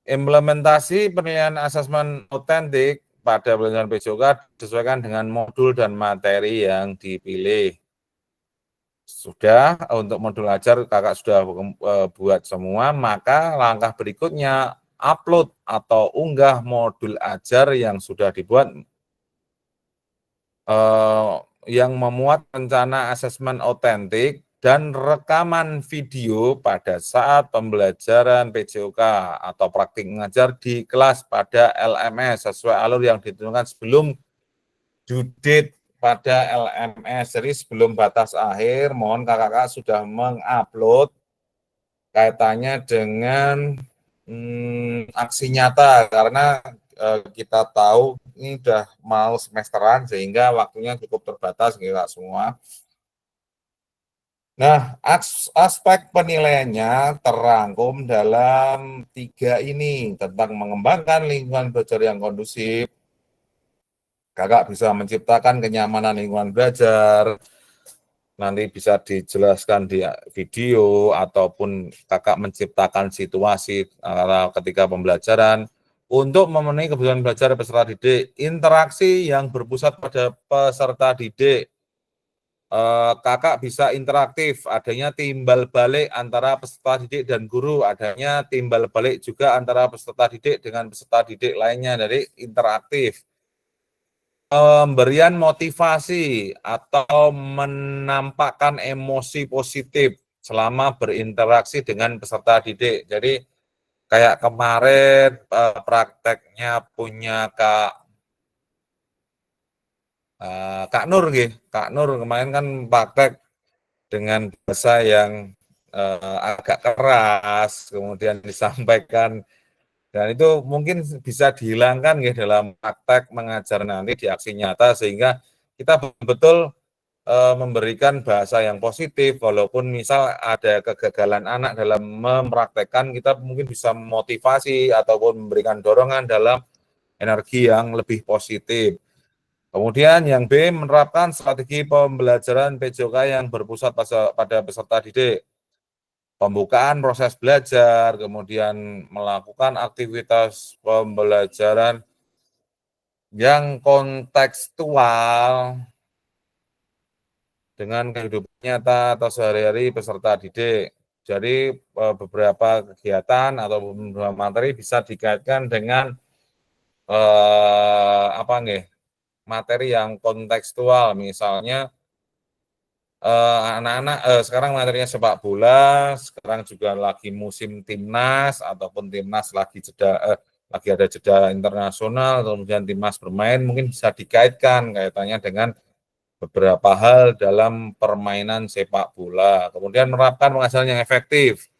Implementasi penilaian asesmen otentik pada pembelajaran PJOK disesuaikan dengan modul dan materi yang dipilih. Sudah, untuk modul ajar kakak sudah buat semua, maka langkah berikutnya upload atau unggah modul ajar yang sudah dibuat yang memuat rencana asesmen otentik dan rekaman video pada saat pembelajaran PJOK atau praktik mengajar di kelas pada LMS sesuai alur yang ditentukan sebelum due date pada LMS. Jadi sebelum batas akhir, mohon kakak-kakak sudah mengupload kaitannya dengan aksi nyata, karena kita tahu ini udah mau semesteran sehingga waktunya cukup terbatas kita semua. Nah, aspek penilaiannya terangkum dalam 3 ini, tentang mengembangkan lingkungan belajar yang kondusif, kakak bisa menciptakan kenyamanan lingkungan belajar, nanti bisa dijelaskan di video, ataupun kakak menciptakan situasi ketika pembelajaran untuk memenuhi kebutuhan belajar peserta didik, interaksi yang berpusat pada peserta didik. Kakak bisa interaktif, adanya timbal balik antara peserta didik dan guru, adanya timbal balik juga antara peserta didik dengan peserta didik lainnya, dari interaktif. Pemberian motivasi atau menampakkan emosi positif selama berinteraksi dengan peserta didik. Jadi kayak kemarin prakteknya punya Kak Nur, Kak Nur kemarin kan praktek dengan bahasa yang agak keras, kemudian disampaikan, dan itu mungkin bisa dihilangkan dalam praktek mengajar nanti di aksi nyata, sehingga kita betul-betul memberikan bahasa yang positif, walaupun misal ada kegagalan anak dalam mempraktekkan, kita mungkin bisa memotivasi ataupun memberikan dorongan dalam energi yang lebih positif. Kemudian yang B, menerapkan strategi pembelajaran PJOK yang berpusat pada peserta didik. Pembukaan proses belajar, kemudian melakukan aktivitas pembelajaran yang kontekstual dengan kehidupan nyata atau sehari-hari peserta didik. Jadi beberapa kegiatan atau beberapa materi bisa dikaitkan dengan materi yang kontekstual, misalnya anak-anak sekarang materinya sepak bola, sekarang juga lagi musim timnas, ataupun timnas lagi ada jeda internasional, kemudian timnas bermain, mungkin bisa dikaitkan kaitannya dengan beberapa hal dalam permainan sepak bola. Kemudian menerapkan pengajaran yang efektif.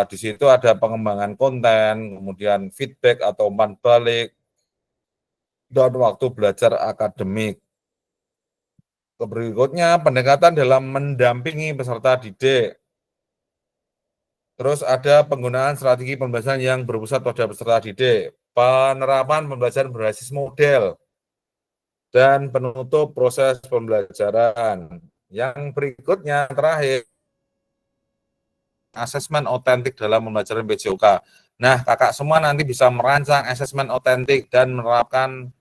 Di situ ada pengembangan konten, kemudian feedback atau umpan balik, dan waktu belajar akademik. Berikutnya, pendekatan dalam mendampingi peserta didik. Terus ada penggunaan strategi pembelajaran yang berpusat pada peserta didik. Penerapan pembelajaran berbasis model. dan penutup proses pembelajaran. Yang berikutnya terakhir, asesmen otentik dalam pembelajaran PJOK. Nah, kakak semua nanti bisa merancang asesmen otentik dan merancang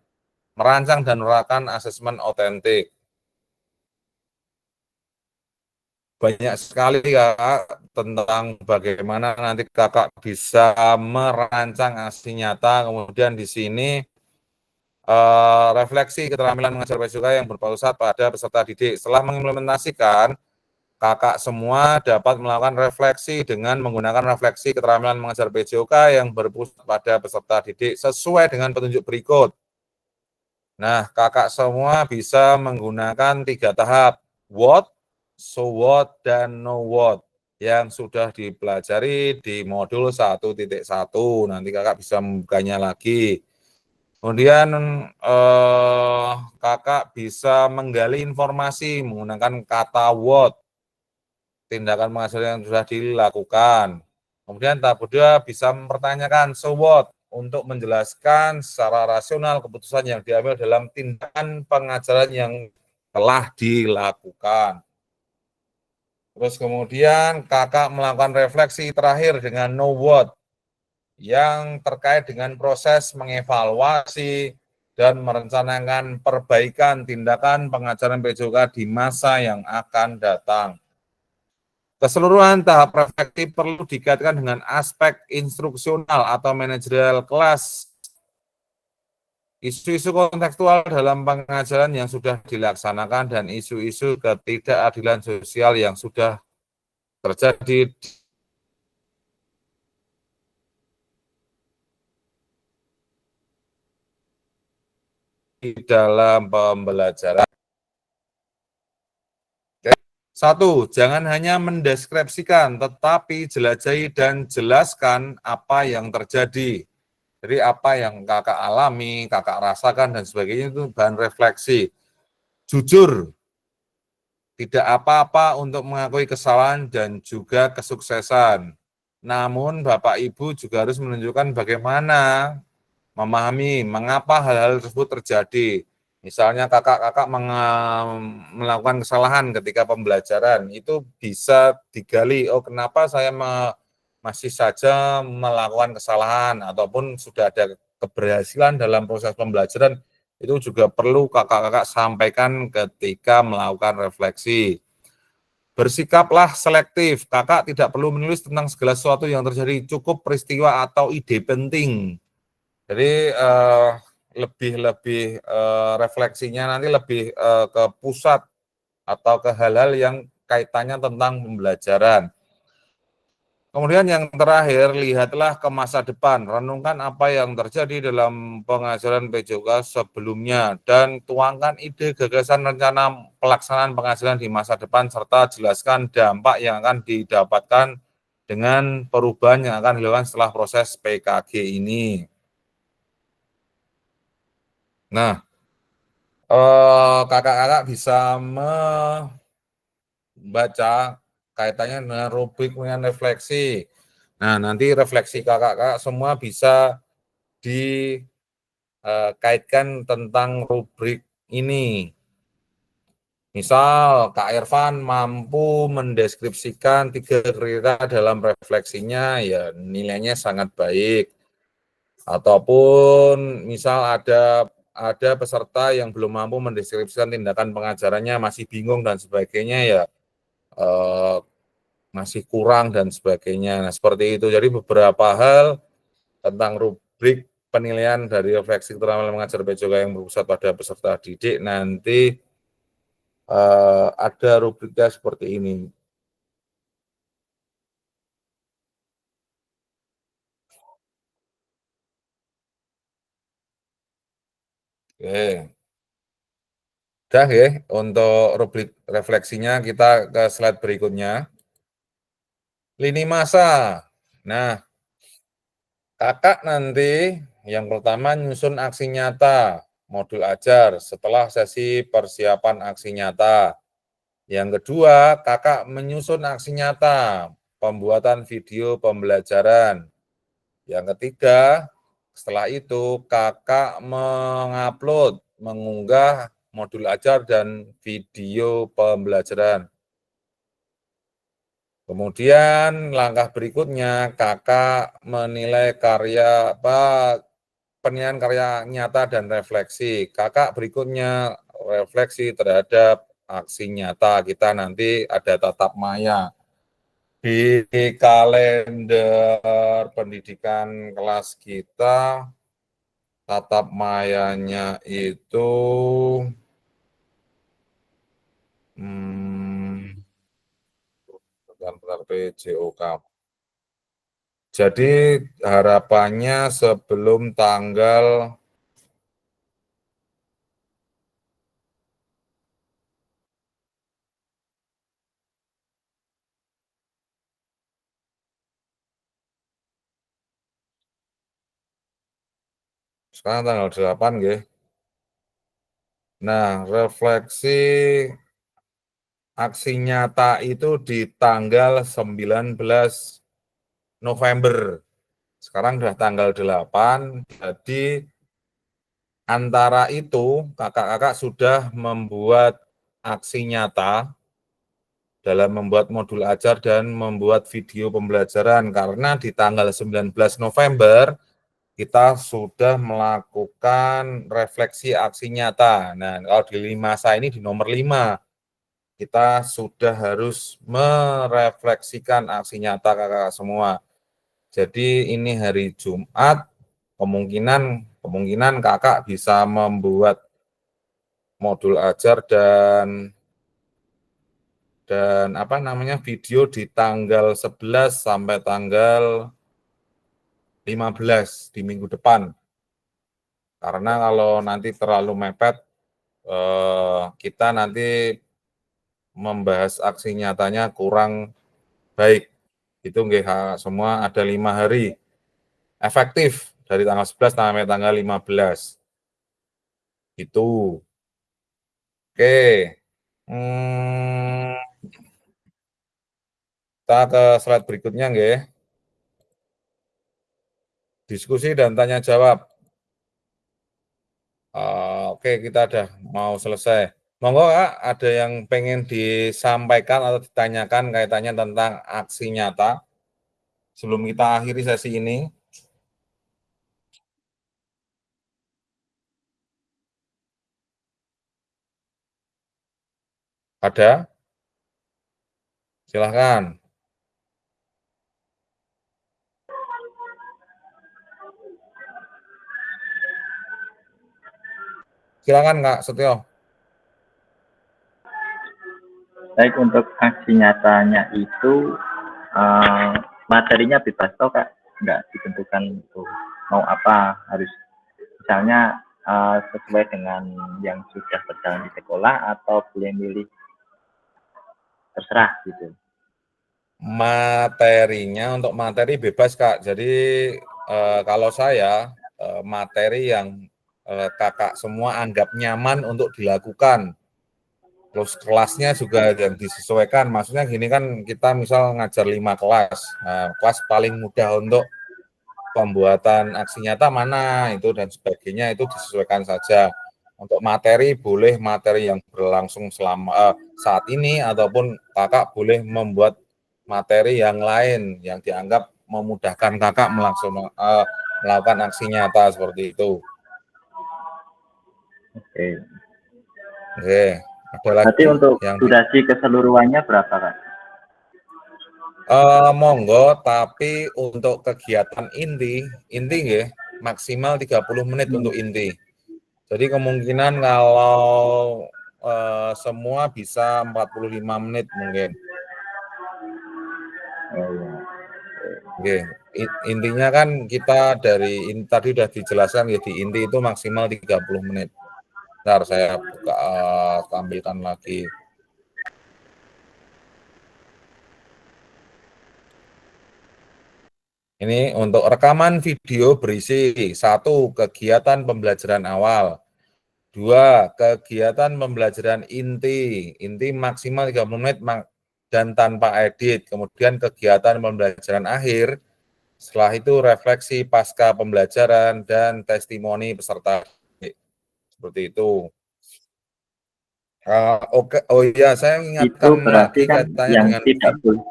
dan menerapkan asesmen otentik. Banyak sekali kakak tentang bagaimana nanti kakak bisa merancang aksi nyata. Kemudian di sini refleksi keterampilan mengajar PJOK yang berpusat pada peserta didik. Setelah mengimplementasikan, kakak semua dapat melakukan refleksi dengan menggunakan refleksi keterampilan mengajar PJOK yang berpusat pada peserta didik sesuai dengan petunjuk berikut. Nah, kakak semua bisa menggunakan 3 tahap, what, so what, dan know what, yang sudah dipelajari di modul 1.1. Nanti kakak bisa membukanya lagi. Kemudian kakak bisa menggali informasi menggunakan kata what, tindakan mengajar yang sudah dilakukan. Kemudian tahap kedua bisa mempertanyakan so what, untuk menjelaskan secara rasional keputusan yang diambil dalam tindakan pengajaran yang telah dilakukan. Terus kemudian kakak melakukan refleksi terakhir dengan know what, yang terkait dengan proses mengevaluasi dan merencanakan perbaikan tindakan pengajaran PJOK di masa yang akan datang. Keseluruhan tahap reflektif perlu dikaitkan dengan aspek instruksional atau manajerial kelas, isu-isu kontekstual dalam pengajaran yang sudah dilaksanakan, dan isu-isu ketidakadilan sosial yang sudah terjadi di dalam pembelajaran. 1. Jangan hanya mendeskripsikan, tetapi jelajahi dan jelaskan apa yang terjadi. Jadi apa yang kakak alami, kakak rasakan, dan sebagainya itu bahan refleksi. Jujur, tidak apa-apa untuk mengakui kesalahan dan juga kesuksesan. Namun Bapak Ibu juga harus menunjukkan bagaimana memahami mengapa hal-hal tersebut terjadi. Misalnya kakak-kakak melakukan kesalahan ketika pembelajaran, itu bisa digali, oh kenapa saya masih saja melakukan kesalahan, ataupun sudah ada keberhasilan dalam proses pembelajaran, itu juga perlu kakak-kakak sampaikan ketika melakukan refleksi. Bersikaplah selektif, kakak tidak perlu menulis tentang segala sesuatu yang terjadi, cukup peristiwa atau ide penting. Jadi lebih refleksinya nanti lebih ke pusat atau ke hal-hal yang kaitannya tentang pembelajaran. Kemudian yang terakhir, lihatlah ke masa depan, renungkan apa yang terjadi dalam pengajaran PJOK sebelumnya, dan tuangkan ide, gagasan, rencana pelaksanaan pengajaran di masa depan, serta jelaskan dampak yang akan didapatkan dengan perubahan yang akan dilakukan setelah proses PKG ini. Nah, kakak-kakak bisa membaca kaitannya dengan rubrik dengan refleksi. Nah, nanti refleksi kakak-kakak semua bisa dikaitkan tentang rubrik ini. Misal, Kak Irfan mampu mendeskripsikan 3 kriteria dalam refleksinya, ya nilainya sangat baik. Ataupun misal ada peserta yang belum mampu mendeskripsikan tindakan pengajarannya, masih bingung dan sebagainya, ya masih kurang dan sebagainya. Nah, seperti itu. Jadi beberapa hal tentang rubrik penilaian dari refleksi keterampilan mengajar PJOK yang berpusat pada peserta didik nanti ada rubriknya seperti ini. Oke. Udah ya, untuk rubrik refleksinya kita ke slide berikutnya. Lini masa. Nah, kakak nanti yang pertama nyusun aksi nyata, modul ajar setelah sesi persiapan aksi nyata. Yang kedua, kakak menyusun aksi nyata, pembuatan video pembelajaran. Yang ketiga, setelah itu kakak mengupload mengunggah modul ajar dan video pembelajaran. Kemudian langkah berikutnya kakak menilai penilaian karya nyata dan refleksi. Kakak berikutnya refleksi terhadap aksi nyata. Kita nanti ada tatap maya. Di kalender pendidikan kelas kita, tatap mayanya itu bentar PJOK. Jadi harapannya sebelum tanggal sekarang tanggal 8 nggih. Nah, refleksi aksi nyata itu di tanggal 19 November. Sekarang sudah tanggal 8, jadi antara itu kakak-kakak sudah membuat aksi nyata dalam membuat modul ajar dan membuat video pembelajaran, karena di tanggal 19 November kita sudah melakukan refleksi aksi nyata. Nah, kalau di lini masa ini di nomor 5, kita sudah harus merefleksikan aksi nyata kakak semua. Jadi ini hari Jumat, kemungkinan kakak bisa membuat modul ajar dan video di tanggal 11 sampai tanggal 15 di minggu depan. Karena kalau nanti terlalu mepet, kita nanti membahas aksi nyatanya kurang baik. Itu nggih semua ada 5 hari efektif dari tanggal 11 sampai tanggal 15. Itu. Oke. Kita ke slide berikutnya nggih. Diskusi dan tanya jawab. Oke, kita udah mau selesai. Monggo Kak, ada yang pengen disampaikan atau ditanyakan kaitannya tentang aksi nyata sebelum kita akhiri sesi ini? Ada? Silahkan. Silakan Kak Setio. Baik, untuk aksi nyatanya itu materinya bebas toh Kak, nggak ditentukan itu mau apa, harus misalnya sesuai dengan yang sudah berjalan di sekolah atau boleh milih, terserah gitu. Materinya, untuk materi bebas Kak. Jadi kalau saya materi yang kakak semua anggap nyaman untuk dilakukan. Terus kelasnya juga yang disesuaikan. Maksudnya gini kan, kita misal ngajar 5 kelas. Nah, kelas paling mudah untuk pembuatan aksi nyata mana itu dan sebagainya, itu disesuaikan saja. Untuk materi boleh materi yang berlangsung selama saat ini, ataupun kakak boleh membuat materi yang lain yang dianggap memudahkan kakak melakukan aksi nyata seperti itu. Oke. Oke, ada lagi. Berarti untuk durasi keseluruhannya berapa Kak? Monggo, tapi untuk kegiatan inti ya, maksimal 30 menit untuk inti. Jadi kemungkinan kalau semua bisa 45 menit mungkin. Oke, intinya kan kita tadi sudah dijelaskan ya, di inti itu maksimal 30 menit. Bentar saya buka, tampilkan lagi. Ini untuk rekaman video berisi 1. Kegiatan pembelajaran awal. 2. Kegiatan pembelajaran inti maksimal 30 menit dan tanpa edit. Kemudian kegiatan pembelajaran akhir, setelah itu refleksi pasca pembelajaran dan testimoni peserta. seperti itu. Oke, oh iya, saya Itu ingatkan berarti lagi kan kaitannya yang dengan tidak boleh.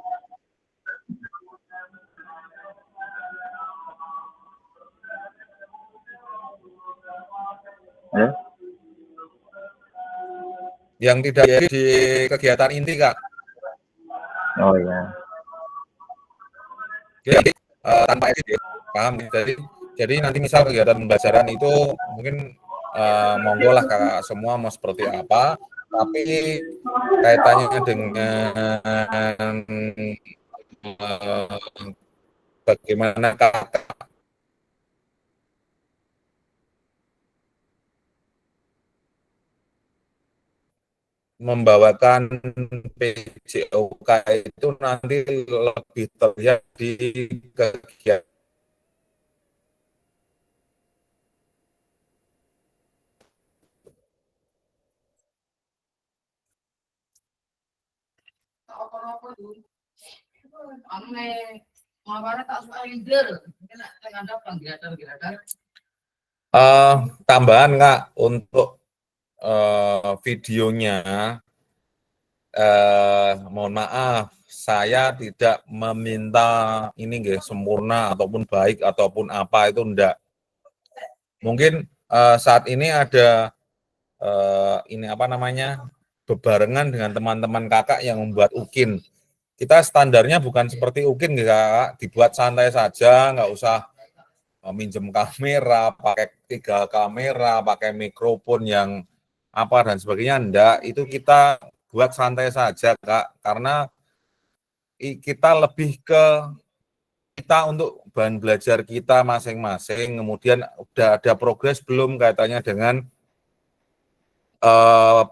Halo? yang tidak di kegiatan inti, Kak. Oh ya. Jadi tanpa edit ya, paham? Jadi nanti misal kegiatan pembelajaran itu mungkin monggo lah kakak semua mau seperti apa, tapi kaitannya dengan bagaimana kakak membawakan PJOK itu nanti lebih terlihat di kegiatan. Tambahan Kak untuk videonya, mohon maaf saya tidak meminta ini nggih sempurna ataupun baik ataupun apa itu enggak. Mungkin saat ini ada ini apa namanya bebarengan dengan teman-teman kakak yang membuat UKIN. Kita standarnya bukan seperti UKIN gitu Kak, dibuat santai saja, nggak usah minjem kamera, pakai 3 kamera, pakai mikrofon yang apa dan sebagainya, enggak. Itu kita buat santai saja Kak, karena kita lebih ke kita untuk bahan belajar kita masing-masing, kemudian udah ada progres belum kaitannya dengan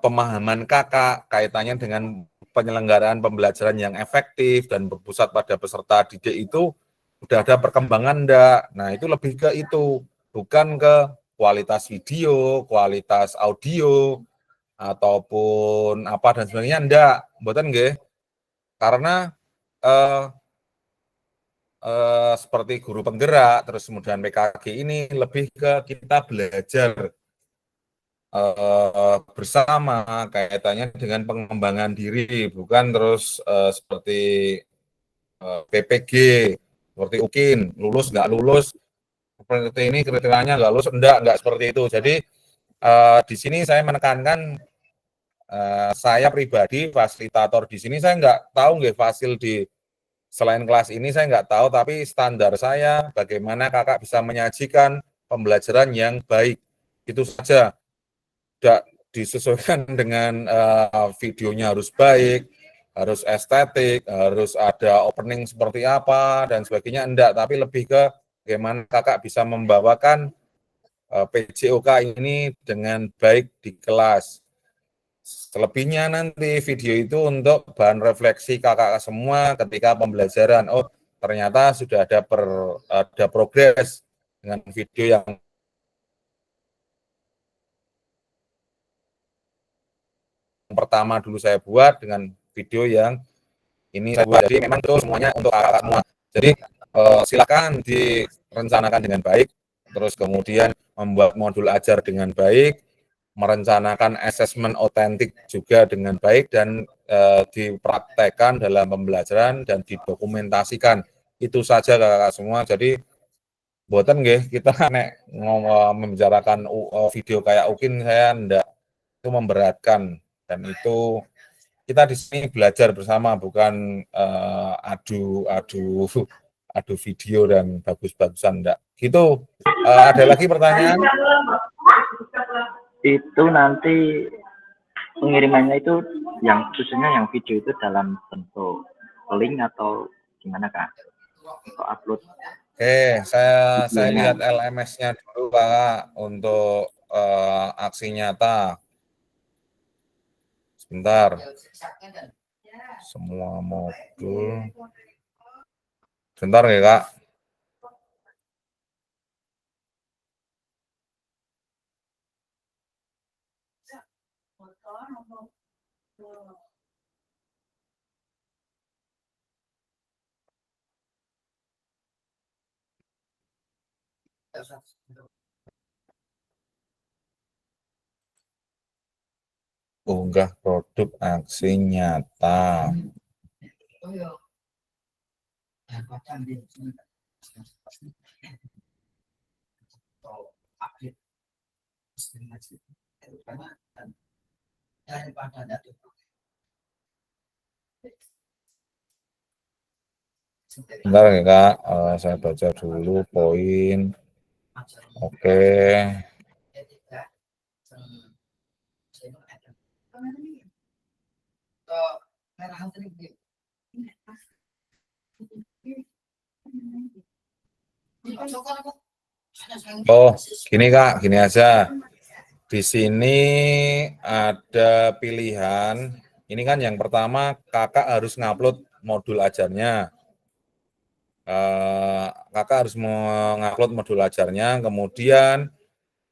pemahaman kakak, kaitannya dengan penyelenggaraan pembelajaran yang efektif dan berpusat pada peserta didik itu udah ada perkembangan enggak. Nah, itu lebih ke itu, bukan ke kualitas video, kualitas audio, ataupun apa dan sebagainya enggak. Mboten nggih. Karena seperti guru penggerak, terus kemudian PKG ini lebih ke kita belajar bersama kaitannya dengan pengembangan diri, bukan terus seperti PPG, seperti UKIN, lulus nggak lulus, seperti ini kriterianya nggak lulus, enggak seperti itu. Jadi di sini saya menekankan saya pribadi fasilitator di sini saya nggak tahu nggak fasil di selain kelas ini saya nggak tahu, tapi standar saya bagaimana kakak bisa menyajikan pembelajaran yang baik itu saja. Tidak disesuaikan dengan videonya harus baik, harus estetik, harus ada opening seperti apa dan sebagainya, enggak, tapi lebih ke bagaimana kakak bisa membawakan PJOK ini dengan baik di kelas. Selebihnya nanti video itu untuk bahan refleksi kakak semua ketika pembelajaran. Oh, ternyata sudah ada progres dengan video yang pertama dulu saya buat dengan video yang ini saya buat. Jadi memang itu semuanya untuk kakak semua. Jadi silakan direncanakan dengan baik, terus kemudian membuat modul ajar dengan baik, merencanakan asesmen otentik juga dengan baik, dan dipraktekkan dalam pembelajaran dan didokumentasikan. Itu saja kakak semua. Jadi boten nggih kita nek membicarakan video kayak UKIN saya ndak, itu memberatkan, dan itu kita di sini belajar bersama, bukan adu video dan bagus-bagusan enggak. Gitu. Ada lagi pertanyaan? Itu nanti pengirimannya itu yang khususnya yang video itu dalam bentuk link atau gimana Kak? Untuk upload. Oke, saya lihat LMS-nya dulu Pak untuk aksi nyata. Sebentar. Semua modul. Sebentar ya Kak. Unggah produk aksi nyata. Bentar ya Kak, saya baca dulu poin. Oke. Oh, gini Kak, gini aja. Di sini ada pilihan. Ini kan yang pertama kakak harus ngupload modul ajarnya. Kakak harus mengupload modul ajarnya, kemudian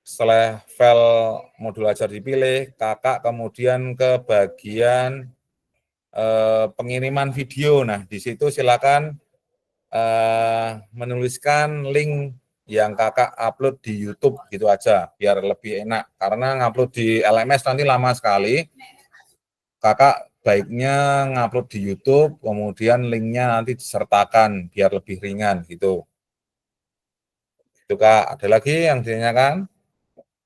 setelah file modul ajar dipilih, kakak kemudian ke bagian pengiriman video. Nah, di situ silakan menuliskan link yang kakak upload di YouTube gitu aja, biar lebih enak. Karena ngupload di LMS nanti lama sekali. Kakak baiknya ngupload di YouTube, kemudian linknya nanti disertakan biar lebih ringan gitu. Itu Kak, ada lagi yang ditanyakan?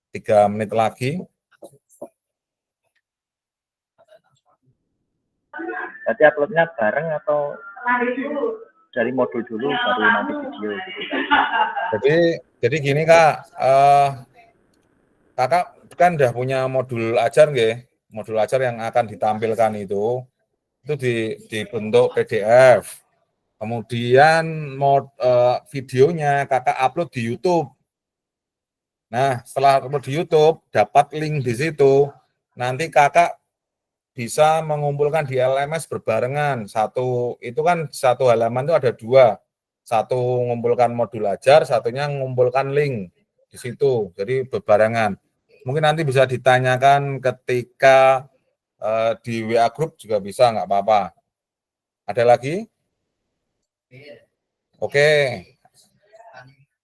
3 menit lagi. Berarti uploadnya bareng atau dari modul dulu baru nanti video gitu? Jadi gini Kak, kakak kan udah punya modul ajar nggih? Modul ajar yang akan ditampilkan itu dibentuk PDF. Kemudian videonya kakak upload di YouTube. Nah, setelah upload di YouTube, dapat link di situ. Nanti kakak bisa mengumpulkan di LMS berbarengan. Itu kan satu halaman itu ada 2. Satu mengumpulkan modul ajar, satunya mengumpulkan link di situ. Jadi berbarengan. Mungkin nanti bisa ditanyakan ketika di WA Group juga bisa, nggak apa-apa. Ada lagi? Oke.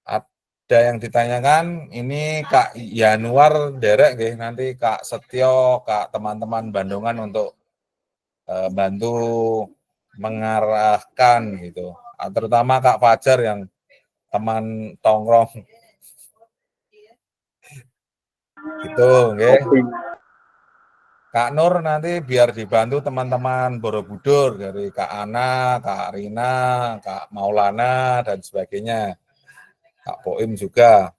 Ada yang ditanyakan, ini Kak Yanuar derek nggih, nanti Kak Setio, Kak teman-teman Bandungan untuk bantu mengarahkan gitu. Terutama Kak Fajar yang teman tongkrong. Gitu nggih. Kak Nur nanti biar dibantu teman-teman Borobudur dari Kak Ana, Kak Rina, Kak Maulana dan sebagainya. Kak Poim juga.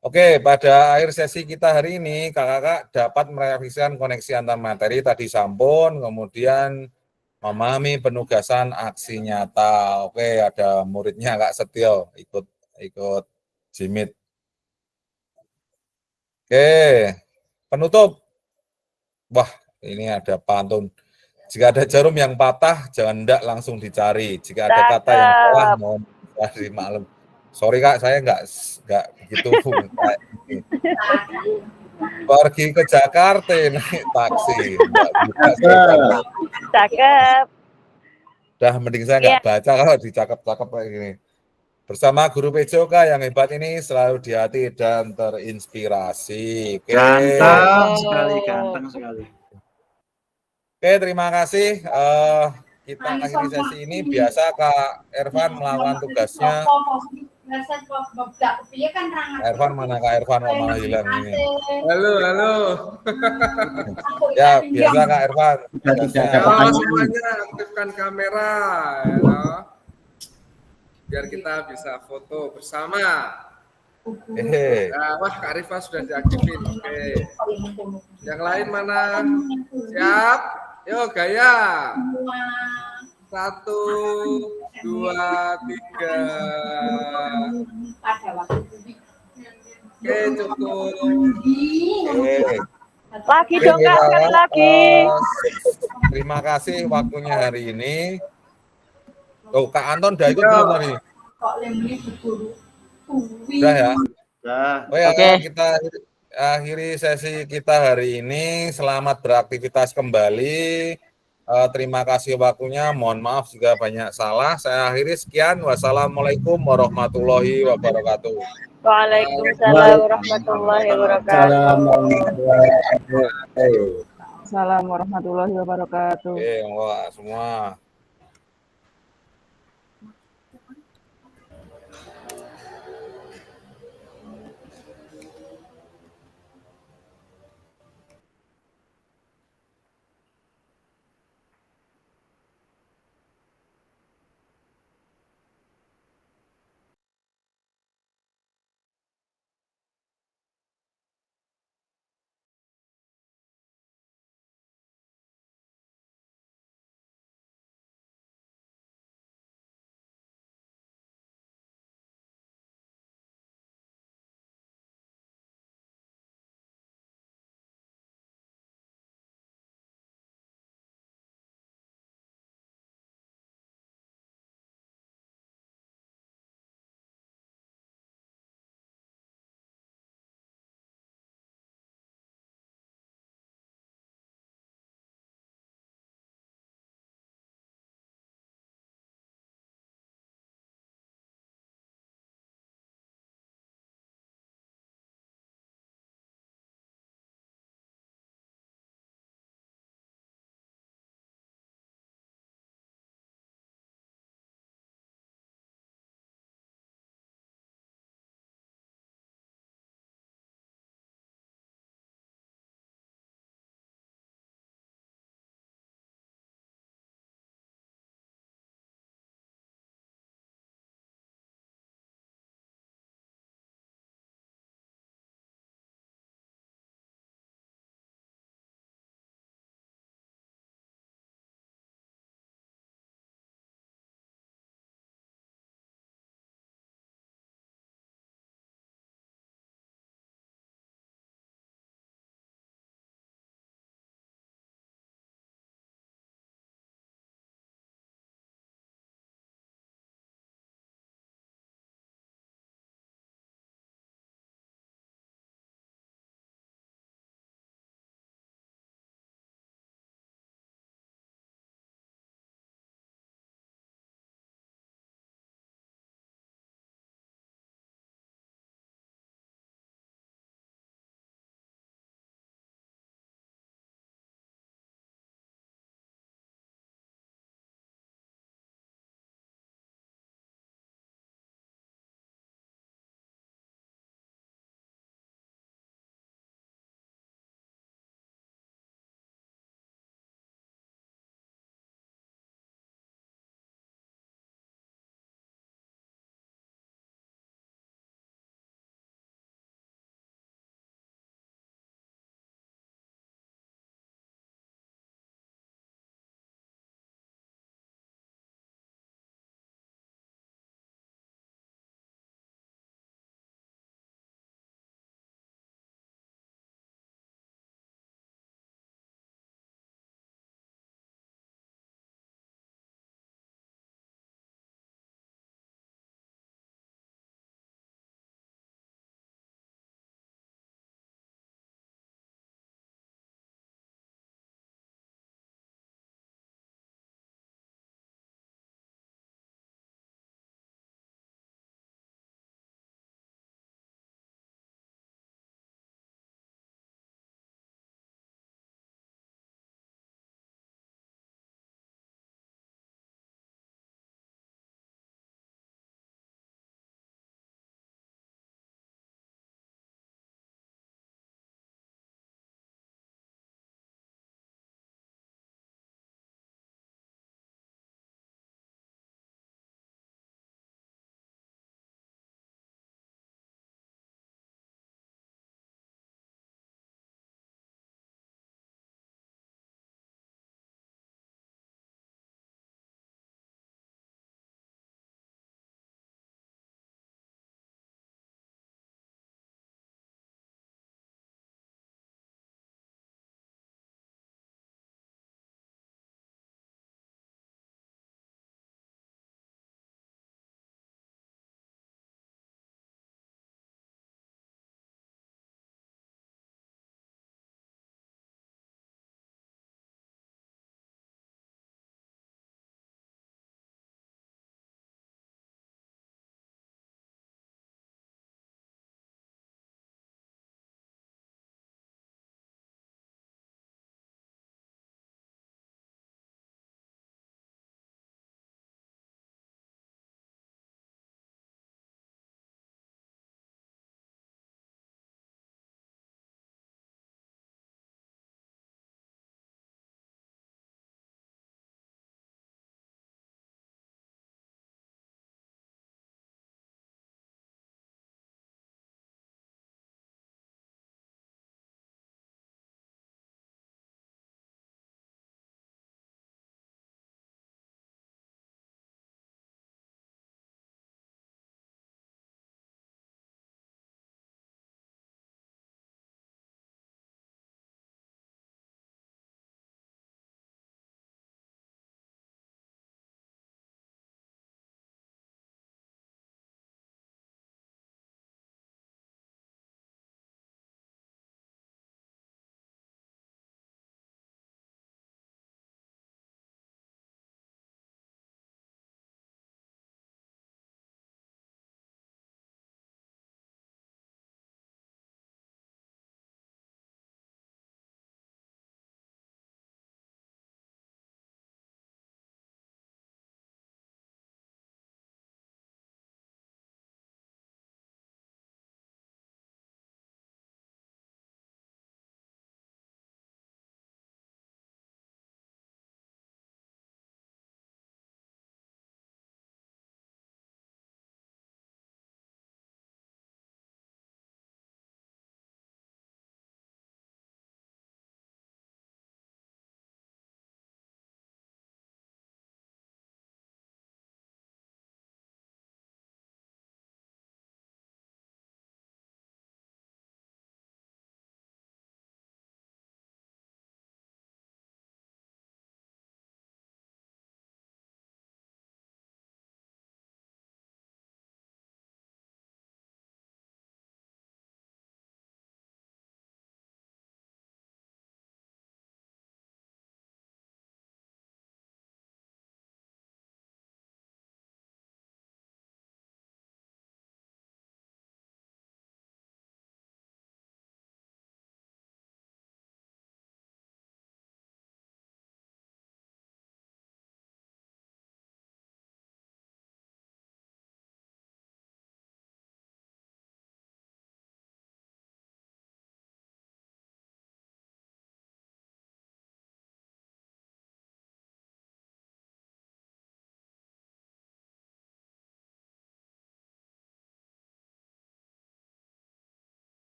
Oke, pada akhir sesi kita hari ini, kakak-kakak dapat merevisikan koneksi antar materi tadi sampun, kemudian memahami penugasan aksi nyata. Oke, ada muridnya Kak Setio ikut jimit. Oke, penutup. Wah, ini ada pantun. Jika ada jarum yang patah, jangan hendak langsung dicari. Jika ada kata yang salah, mohon dimaklum. Sorry Kak, saya nggak begitu. Pergi ke Jakarta naik taksi. Cakep. Udah mending saya nggak baca kalau dicakep-cakep kayak gini. Bersama Guru PJOK yang hebat ini selalu di hati dan terinspirasi. Oke. Ganteng sekali. Oke, terima kasih. Kita akhiri sesi ini. Biasa Kak Ervan melakukan tugasnya. Ervan mana Kak Ervan? Oh, malah hilang ini. Halo. Ya, biasa Kak Ervan. Halo semuanya, aktifkan kamera. Ya. Biar kita bisa foto bersama. Wah, Kak Rifa sudah diaktifin. Oke. Yang lain mana? Siap? Yuk, gaya. 1, 2, 3. Oke, cukup. Lagi dong Kak, sekali lagi. Terima kasih waktunya hari ini. Oh, Kak Anton udah ikut belum tadi? Udah ya? Oh ya, kita akhiri sesi kita hari ini. Selamat beraktivitas kembali. Terima kasih waktunya. Mohon maaf jika banyak salah. Saya akhiri sekian. Wassalamualaikum warahmatullahi wabarakatuh. Waalaikumsalam warahmatullahi wabarakatuh. Waalaikumsalam warahmatullahi wabarakatuh. Oke, monggo Kak semua.